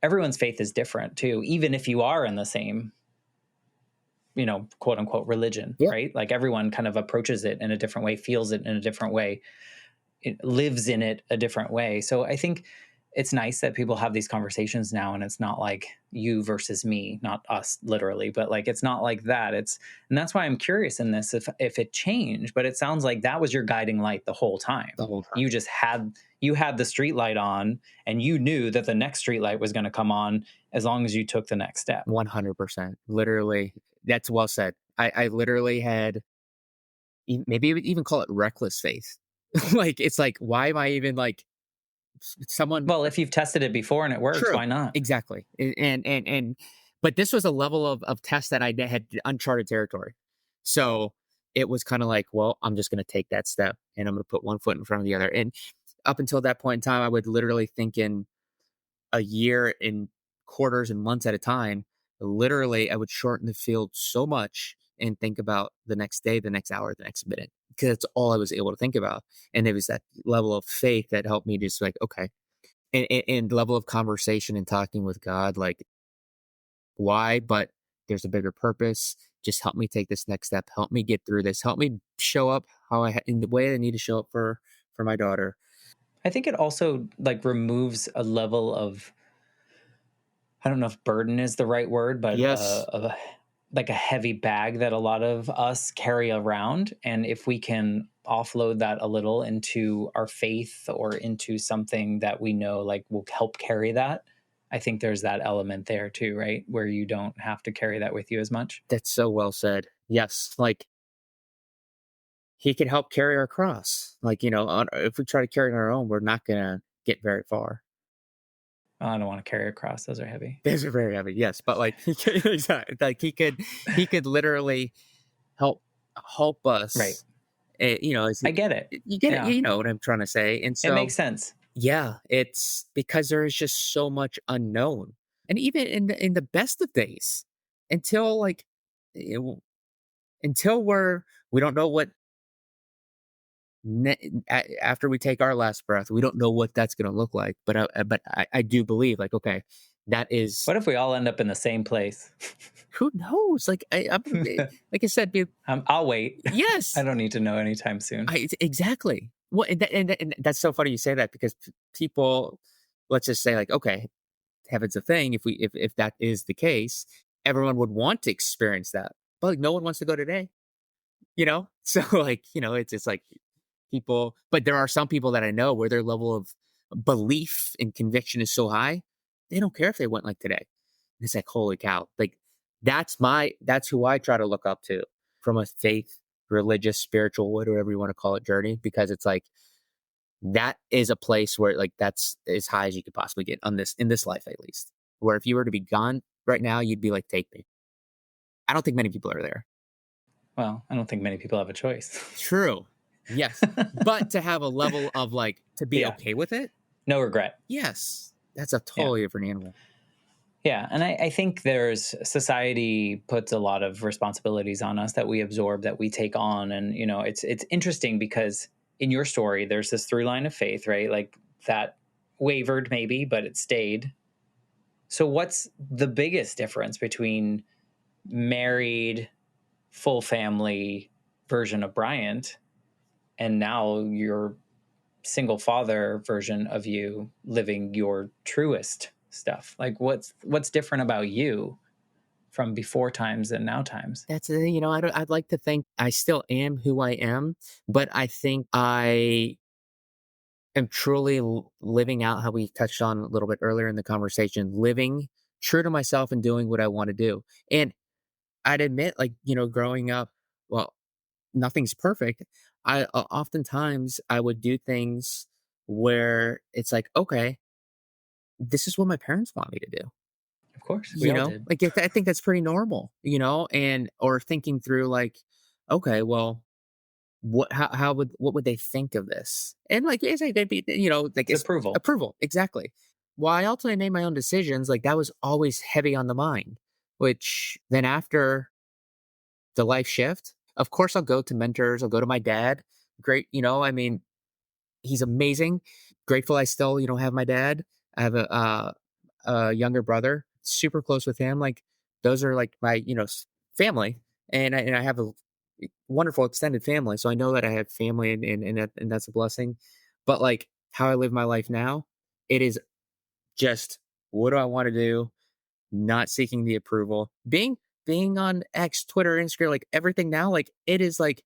Speaker 1: everyone's faith is different too, even if you are in the same, quote unquote religion,
Speaker 2: Yeah.
Speaker 1: right? Like everyone kind of approaches it in a different way, feels it in a different way, it lives in it a different way. So I think it's nice that people have these conversations now and it's not like you versus me, not us literally, but like it's not like that. And that's why I'm curious in this if it changed, but it sounds like that was your guiding light the whole time.
Speaker 2: The whole time.
Speaker 1: You had the street light on and you knew that the next street light was going to come on as long as you took the next step.
Speaker 2: 100%. Literally, that's well said. I literally had maybe even call it reckless faith. Like it's like, why am I even like someone
Speaker 1: Well, if you've tested it before and it works,
Speaker 2: true.
Speaker 1: why not?
Speaker 2: Exactly. And but this was a level of test that I had uncharted territory. So it was kind of like, well, I'm just going to take that step and I'm going to put one foot in front of the other. And up until that point in time, I would literally think in a year, in quarters and months at a time. Literally, I would shorten the field so much and think about the next day, the next hour, the next minute, because that's all I was able to think about. And it was that level of faith that helped me just like, okay, and level of conversation and talking with God, like why, but there's a bigger purpose. Just help me take this next step. Help me get through this. Help me show up in the way I need to show up for my daughter.
Speaker 1: I think it also like removes a level of, I don't know if burden is the right word, but
Speaker 2: Yes.
Speaker 1: like a heavy bag that a lot of us carry around. And if we can offload that a little into our faith or into something that we know like will help carry that, I think there's that element there too, right? Where you don't have to carry that with you as much.
Speaker 2: That's so well said. Yes, like he can help carry our cross. Like, if we try to carry it on our own, we're not gonna get very far.
Speaker 1: I don't want to carry a cross; those are heavy.
Speaker 2: Those are very heavy, yes, but like exactly, like he could literally help help
Speaker 1: Right.
Speaker 2: us. As
Speaker 1: I get it.
Speaker 2: you get it,
Speaker 1: Yeah.
Speaker 2: you know what I'm trying to say, and
Speaker 1: It
Speaker 2: so
Speaker 1: makes sense.
Speaker 2: yeah, it's because there is just so much unknown, and even in the best of days, until like you know, until we don't know what after we take our last breath, we don't know what that's going to look like. But I do believe, like, okay, that is
Speaker 1: What if we all end up in the same place?
Speaker 2: who knows. Like like I said,
Speaker 1: I'll wait. I
Speaker 2: yes,
Speaker 1: don't need to know anytime soon.
Speaker 2: exactly. What and that's so funny you say that because people, let's just say, like, okay, heaven's a thing. If that is the case, everyone would want to experience that, but like no one wants to go today. So like it's like people, but there are some people that I know where their level of belief and conviction is so high, they don't care if they went like today. And it's like, holy cow, like that's who I try to look up to from a faith, religious, spiritual, whatever you want to call it, journey, because it's like that is a place where like that's as high as you could possibly get on this in this life, at least, where if you were to be gone right now, you'd be like, take me. I don't think many people are there.
Speaker 1: Well, I don't think many people have a choice.
Speaker 2: True. Yes. But to have a level of like to be
Speaker 1: Yeah.
Speaker 2: okay with it,
Speaker 1: No regret.
Speaker 2: yes. That's a
Speaker 1: Yeah.
Speaker 2: totally different animal.
Speaker 1: Yeah. And I think there's society puts a lot of responsibilities on us that we absorb, that we take on. And, it's interesting because in your story, there's this through line of faith, right? Like that wavered maybe, but it stayed. So what's the biggest difference between married, full family version of Bryant and now your single father version of you living your truest stuff? Like what's different about you from before times and now times?
Speaker 2: That's I'd like to think I still am who I am, but I think I am truly living out how we touched on a little bit earlier in the conversation, living true to myself and doing what I want to do. And I'd admit, like, growing up, well, nothing's perfect. Oftentimes I would do things where it's like, okay, this is what my parents want me to do.
Speaker 1: Of course, we all did.
Speaker 2: Like I think that's pretty normal, and or thinking through like, okay, well, what would they think of this? And like, yes, they'd be, like
Speaker 1: It's
Speaker 2: it's
Speaker 1: approval.
Speaker 2: approval, exactly. While I ultimately made my own decisions, like that was always heavy on the mind. Which then after the life shift, of course, I'll go to mentors. I'll go to my dad. Great, I mean, he's amazing. Grateful I still, have my dad. I have a younger brother, super close with him. Like those are like my, family, and I have a wonderful extended family. So I know that I have family, and that's a blessing. But like how I live my life now, it is just what do I want to do? Not seeking the approval. Being on X, Twitter, Instagram, like everything now, like it is like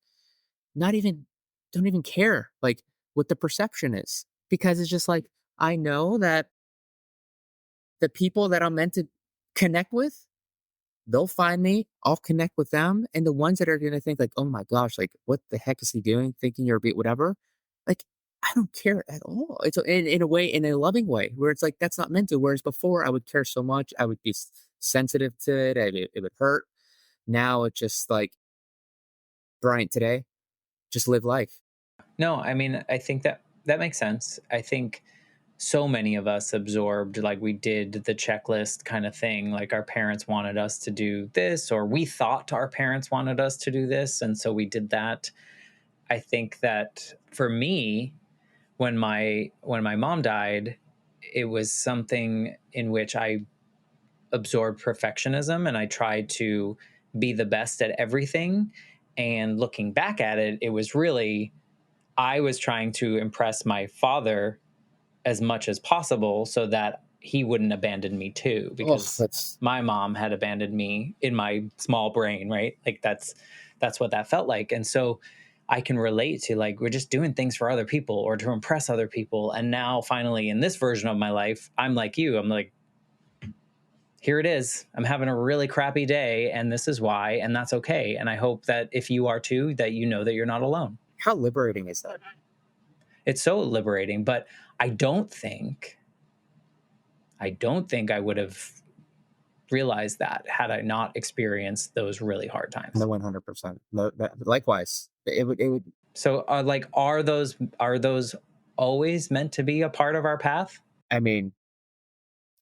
Speaker 2: not even don't even care like what the perception is because it's just like I know that the people that I'm meant to connect with, they'll find me, I'll connect with them, and the ones that are going to think like, "Oh my gosh, like what the heck is he doing? Thinking you're a bit whatever." Like I don't care at all. It's in a way, in a loving way, where it's like that's not meant to. Whereas before, I would care so much, I would be sensitive to it. It would hurt. Now it's just like Bryant today, just live life.
Speaker 1: No, I mean, I think that makes sense. I think so many of us absorbed, like we did the checklist kind of thing. Like our parents wanted us to do this, or we thought our parents wanted us to do this. And so we did that. I think that for me, when my mom died, it was something in which I absorbed perfectionism and I tried to be the best at everything. And looking back at it, it was really I was trying to impress my father as much as possible so that he wouldn't abandon me too,
Speaker 2: Oh,
Speaker 1: because
Speaker 2: that's
Speaker 1: my mom had abandoned me in my small brain, right? Like that's what that felt like. And so I can relate to, like, we're just doing things for other people or to impress other people. And now finally in this version of my life, I'm like you. I'm like, here it is. I'm having a really crappy day and this is why, and that's okay. And I hope that if you are too, that you know that you're not alone.
Speaker 2: how liberating is that?
Speaker 1: It's so liberating, but I don't think I would have realized that had I not experienced those really hard
Speaker 2: No,
Speaker 1: times.
Speaker 2: 100%. No, likewise, it would.
Speaker 1: So are those always meant to be a part of our path?
Speaker 2: I mean,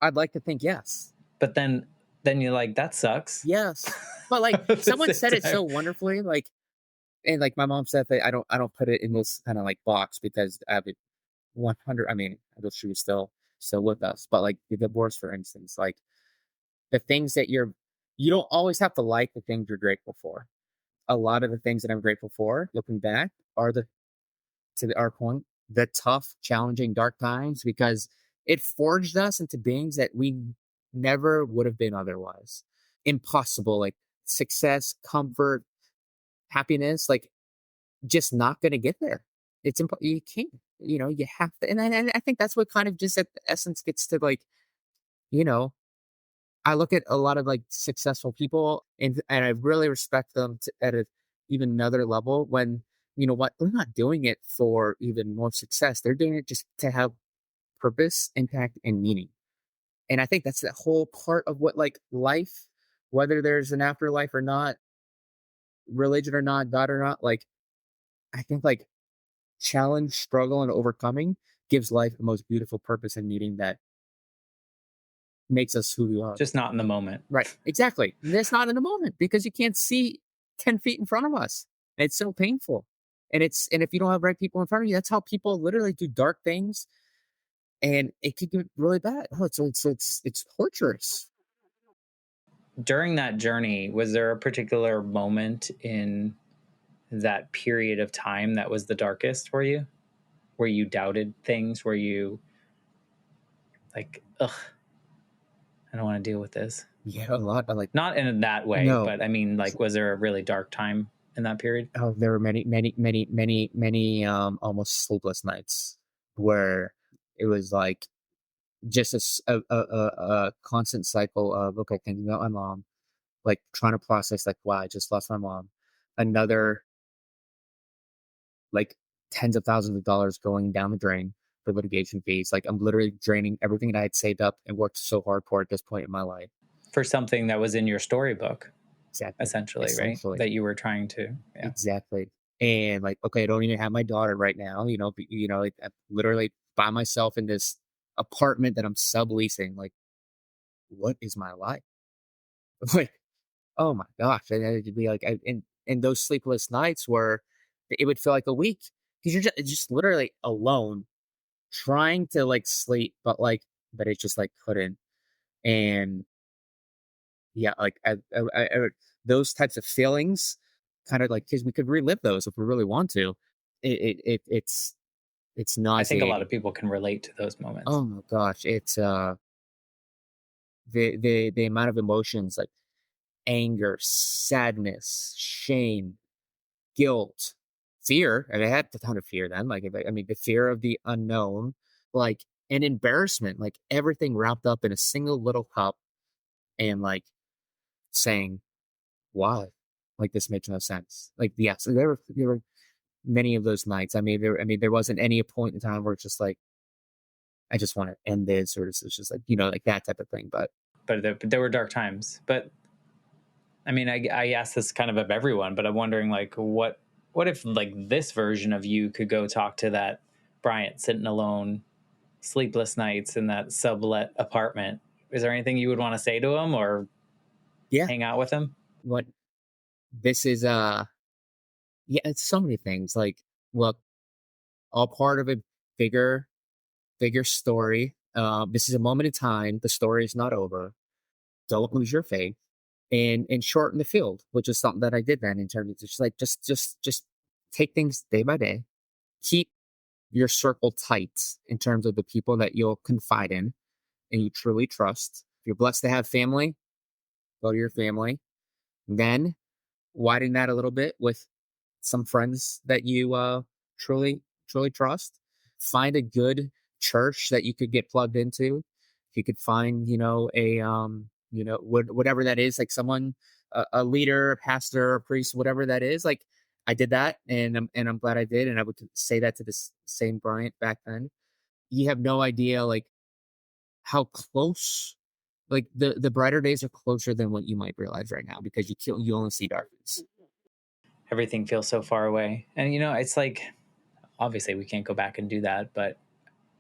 Speaker 2: I'd like to think yes.
Speaker 1: But then you're like, that sucks.
Speaker 2: Yes. But like
Speaker 1: At the
Speaker 2: someone
Speaker 1: same
Speaker 2: said it
Speaker 1: time.
Speaker 2: so wonderfully, like, and like my mom said that I don't put it in this kind of like box because I have it 100. I mean, I wish she was still with us, but like the divorce, for instance, like the things that you don't always have to like the things you're grateful for. A lot of the things that I'm grateful for, looking back, are our point, the tough, challenging, dark times, because it forged us into beings that we never would have been otherwise. Impossible, like success, comfort, happiness, like just not going to get there. You can't, you have to. And I think that's what kind of just at the essence gets to, like, you know, I look at a lot of like successful people, and I really respect them at even another level when, you know what, they're not doing it for even more success. They're doing it just to have purpose, impact, and meaning. And I think that's the whole part of what, like, life, whether there's an afterlife or not, religion or not, God or not, like, I think like challenge, struggle, and overcoming gives life the most beautiful purpose and meaning that makes us who we are.
Speaker 1: Just not in the moment.
Speaker 2: Right. Exactly. That's not in the moment because you can't see 10 feet in front of us. And it's so painful. And if you don't have right people in front of you, that's how people literally do dark things, and it can get really bad. Oh, it's torturous.
Speaker 1: During that journey, was there a particular moment in that period of time that was the darkest for you? Where you doubted things? Where you like, ugh, I don't want to deal with this?
Speaker 2: Yeah, a lot. But like,
Speaker 1: Not in that way,
Speaker 2: no.
Speaker 1: but I mean, like, was there a really dark time in that period?
Speaker 2: Oh, there were many, many, many, many, many almost sleepless nights where it was like just a constant cycle of, okay, thinking about my mom, like trying to process, like, wow, I just lost my mom. Another, like, tens of thousands of dollars going down the drain for litigation fees. Like, I'm literally draining everything that I had saved up and worked so hard for at this point in my life.
Speaker 1: For something that was in your storybook,
Speaker 2: Exactly.
Speaker 1: essentially, right?
Speaker 2: Essentially.
Speaker 1: That you were trying to, yeah.
Speaker 2: Exactly. And like, okay, I don't even have my daughter right now, like, I'm literally by myself in this apartment that I'm subleasing. Like, what is my life? Like, oh my gosh. And it'd be like, and those sleepless nights where it would feel like a week because you're just literally alone trying to like sleep, but it just like couldn't. And yeah, like those types of feelings, kind of like, because we could relive those if we really want to. It's
Speaker 1: I think a lot
Speaker 2: nauseating.
Speaker 1: of people can relate to those moments.
Speaker 2: Oh my gosh, it's the amount of emotions, like anger, sadness, shame, guilt, fear. And I had a ton of fear then. Like, I mean, the fear of the unknown, like, and embarrassment, like everything wrapped up in a single little cup, and like saying, "Why? Like, this makes no sense." Like, yes, there were many of those nights. There wasn't any point in time where it's just like, I just want to end this, or it's just like, like that type of thing. But
Speaker 1: But there were dark times. But I mean, I ask this kind of everyone, but I'm wondering, like, what if, like, this version of you could go talk to that Bryant sitting alone, sleepless nights in that sublet apartment? Is there anything you would want to say to him or
Speaker 2: yeah,
Speaker 1: hang out with him?
Speaker 2: what this is, yeah, it's so many things. Like, look, all part of a bigger, bigger story. This is a moment in time. The story is not over. Don't lose your faith, and shorten the field, which is something that I did then, in terms of just like, just take things day by day. Keep your circle tight in terms of the people that you'll confide in, and you truly trust. If you're blessed to have family, go to your family. Then widen that a little bit with some friends that you truly trust. Find a good church that you could get plugged into. If you could find, whatever that is, like someone, a leader, a pastor, a priest, whatever that is. Like I did that, and I'm glad I did, and I would say that to this same Bryant back then. You have no idea, like how close. Like the brighter days are closer than what you might realize right now, because you only see darkness.
Speaker 1: Everything feels so far away. And, it's like, obviously we can't go back and do that. But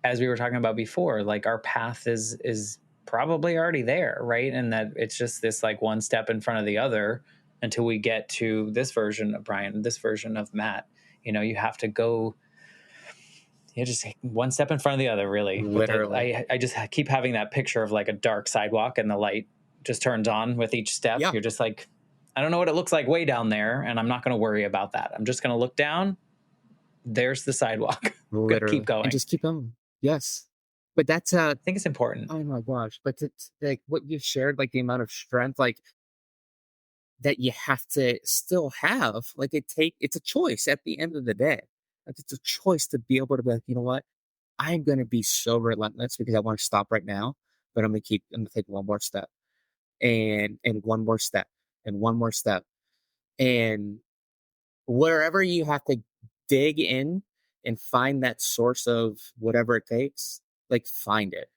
Speaker 1: as we were talking about before, like our path is probably already there, right? And that it's just this like one step in front of the other until we get to this version of Bryant, this version of Matt. You have to go, just one step in front of the other, really. With
Speaker 2: Literally.
Speaker 1: I just keep having that picture of like a dark sidewalk and the light just turns on with each step.
Speaker 2: Yeah.
Speaker 1: You're just like, I don't know what it looks like way down there, and I'm not going to worry about that. I'm just going to look down. There's the sidewalk. Keep
Speaker 2: Literally.
Speaker 1: going.
Speaker 2: And just keep going. Yes. But that's
Speaker 1: I think it's important.
Speaker 2: oh my gosh. But it's like what you've shared, like the amount of strength, like that you have to still have. Like it's a choice at the end of the day. Like it's a choice to be able to be like, you know what? I'm gonna be so relentless because I want to stop right now, but I'm gonna take one more step, and one more step, and one more step. And wherever you have to dig in and find that source of whatever it takes, like find it.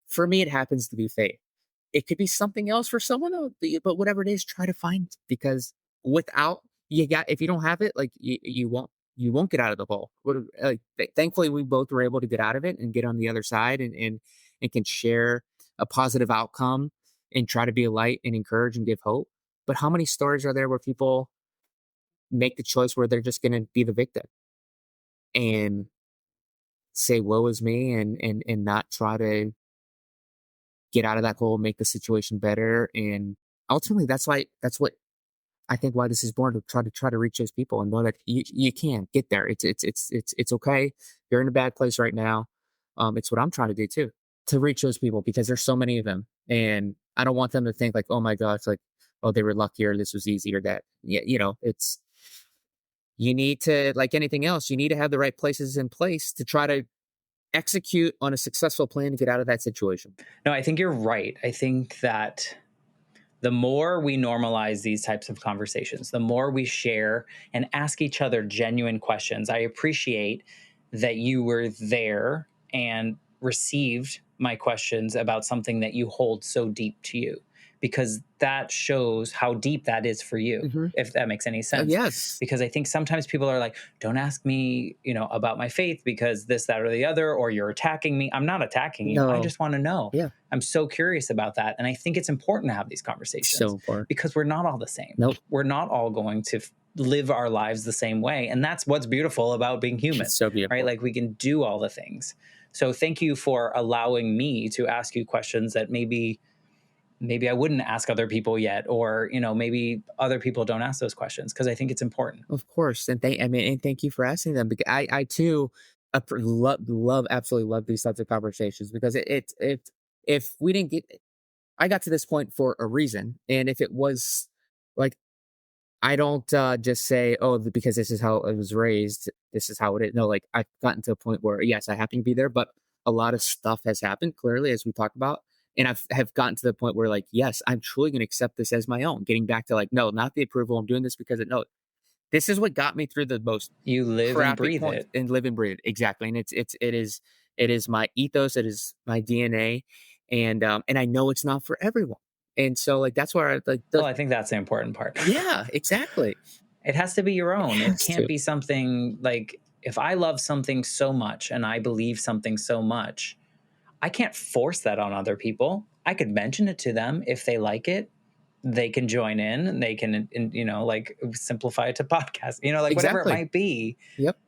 Speaker 2: For me, it happens to be faith. It could be something else for someone else, but whatever it is, try to find it, because without if you don't have it, like you won't get out of the hole. Like, thankfully, we both were able to get out of it and get on the other side, and can share a positive outcome and try to be a light and encourage and give hope. But how many stories are there where people make the choice where they're just going to be the victim and say woe is me, and not try to get out of that hole, make the situation better. And ultimately that's what I think why this is born, to try to reach those people and know that you can get there. It's okay. You're in a bad place right now. It's what I'm trying to do too, to reach those people, because there's so many of them, and I don't want them to think like, oh my gosh, like, oh, they were lucky, or this was easy, or that. Yeah, it's, you need to, like anything else, you need to have the right places in place to try to execute on a successful plan to get out of that situation.
Speaker 1: No, I think you're right. I think that the more we normalize these types of conversations, the more we share and ask each other genuine questions. I appreciate that you were there and received my questions about something that you hold so deep to you, because that shows how deep that is for you,
Speaker 2: Mm-hmm.
Speaker 1: if that makes any sense.
Speaker 2: Yes.
Speaker 1: Because I think sometimes people are like, don't ask me, about my faith because this, that, or the other, or you're attacking me. I'm not attacking you. I
Speaker 2: No.
Speaker 1: just want to know.
Speaker 2: Yeah.
Speaker 1: I'm so curious about that. And I think it's important to have these conversations,
Speaker 2: So important.
Speaker 1: because we're not all the same.
Speaker 2: Nope.
Speaker 1: We're not all going to live our lives the same way. And that's what's beautiful about being human.
Speaker 2: It's so beautiful.
Speaker 1: Right? Like we can do all the things. So thank you for allowing me to ask you questions that maybe I wouldn't ask other people yet, or, maybe other people don't ask those questions, because I think it's important.
Speaker 2: Of course. And thank you for asking them, because I too absolutely love these types of conversations, because if we didn't get, I got to this point for a reason. And if it was like, I don't just say, oh, because this is how I was raised, this is how it is. No, like I've gotten to a point where, yes, I happen to be there, but a lot of stuff has happened, clearly, as we talked about. And have gotten to the point where, like, yes, I'm truly going to accept this as my own. Getting back to like, no, not the approval. I'm doing this because no, this is what got me through the most
Speaker 1: You live and
Speaker 2: crappy
Speaker 1: breathe
Speaker 2: points,
Speaker 1: it.
Speaker 2: and live and breathe it. Exactly. And it is my ethos. It is my DNA. And I know it's not for everyone. And so like, that's where
Speaker 1: I think that's the important part.
Speaker 2: Yeah, exactly.
Speaker 1: It has to be your own. It can't
Speaker 2: to.
Speaker 1: be something like, if I love something so much and I believe something so much, I can't force that on other people. I could mention it to them. If they like it, they can join in, and they can, like simplify it to podcast, like whatever it
Speaker 2: Exactly.
Speaker 1: might be.
Speaker 2: Yep.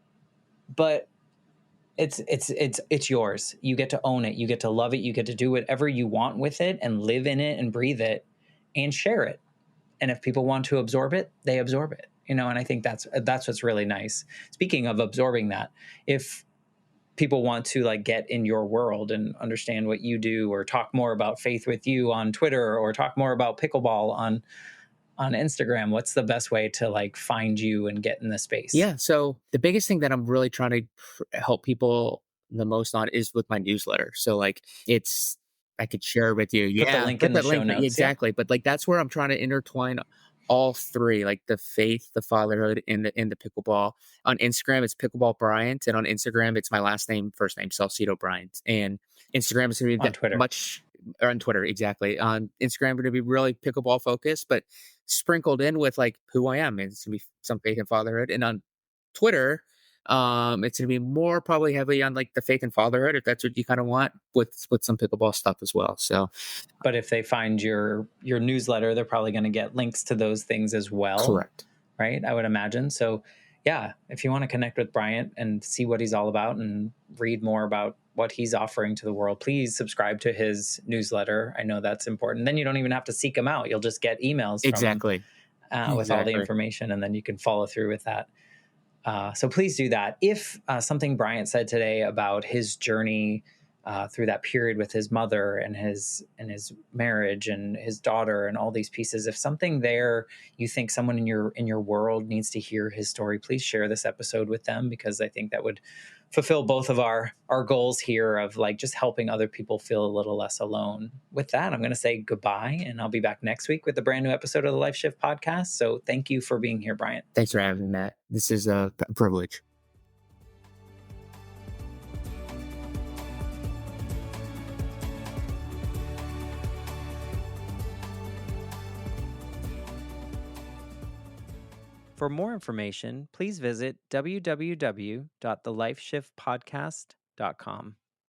Speaker 1: But it's yours. You get to own it. You get to love it. You get to do whatever you want with it and live in it and breathe it and share it. And if people want to absorb it, they absorb it, and I think that's what's really nice. Speaking of absorbing that, if people want to like get in your world and understand what you do, or talk more about faith with you on Twitter, or talk more about pickleball on Instagram, what's the best way to like find you and get in the space?
Speaker 2: Yeah. So the biggest thing that I'm really trying to help people the most on is with my newsletter. So like it's I could share with you.
Speaker 1: Put the
Speaker 2: Yeah,
Speaker 1: link
Speaker 2: put
Speaker 1: in the
Speaker 2: that
Speaker 1: show
Speaker 2: link
Speaker 1: notes. Yep.
Speaker 2: exactly. But like that's where I'm trying to intertwine all three, like the faith, the fatherhood, and the pickleball. On Instagram, it's pickleball Bryant, and on Instagram, it's my last name, first name, Salcedo Bryant. And Instagram is going to be
Speaker 1: On Twitter.
Speaker 2: much or on Twitter, exactly. On Instagram, going to be really pickleball focused, but sprinkled in with like who I am. It's gonna be some faith and fatherhood. And on Twitter, it's gonna be more probably heavily on like the faith and fatherhood, if that's what you kind of want, with some pickleball stuff as well. So
Speaker 1: But if they find your newsletter, they're probably going to get links to those things as well,
Speaker 2: correct.
Speaker 1: right? I would imagine. So yeah, if you want to connect with Bryant and see what he's all about and read more about what he's offering to the world, please subscribe to his newsletter. I know that's important. Then you don't even have to seek him out. You'll just get emails from him
Speaker 2: Exactly.
Speaker 1: with all the
Speaker 2: Exactly.
Speaker 1: information, and then you can follow through with that. So please do that. If something Bryant said today about his journey through that period with his mother and his marriage and his daughter and all these pieces, if something there you think someone in your world needs to hear his story, please share this episode with them, because I think that would fulfill both of our goals here of like just helping other people feel a little less alone. With that, I'm going to say goodbye, and I'll be back next week with a brand new episode of the Life Shift podcast. So thank you for being here, Bryant.
Speaker 2: Thanks for having me, Matt. This is a privilege.
Speaker 1: For more information, please visit www.thelifeshiftpodcast.com.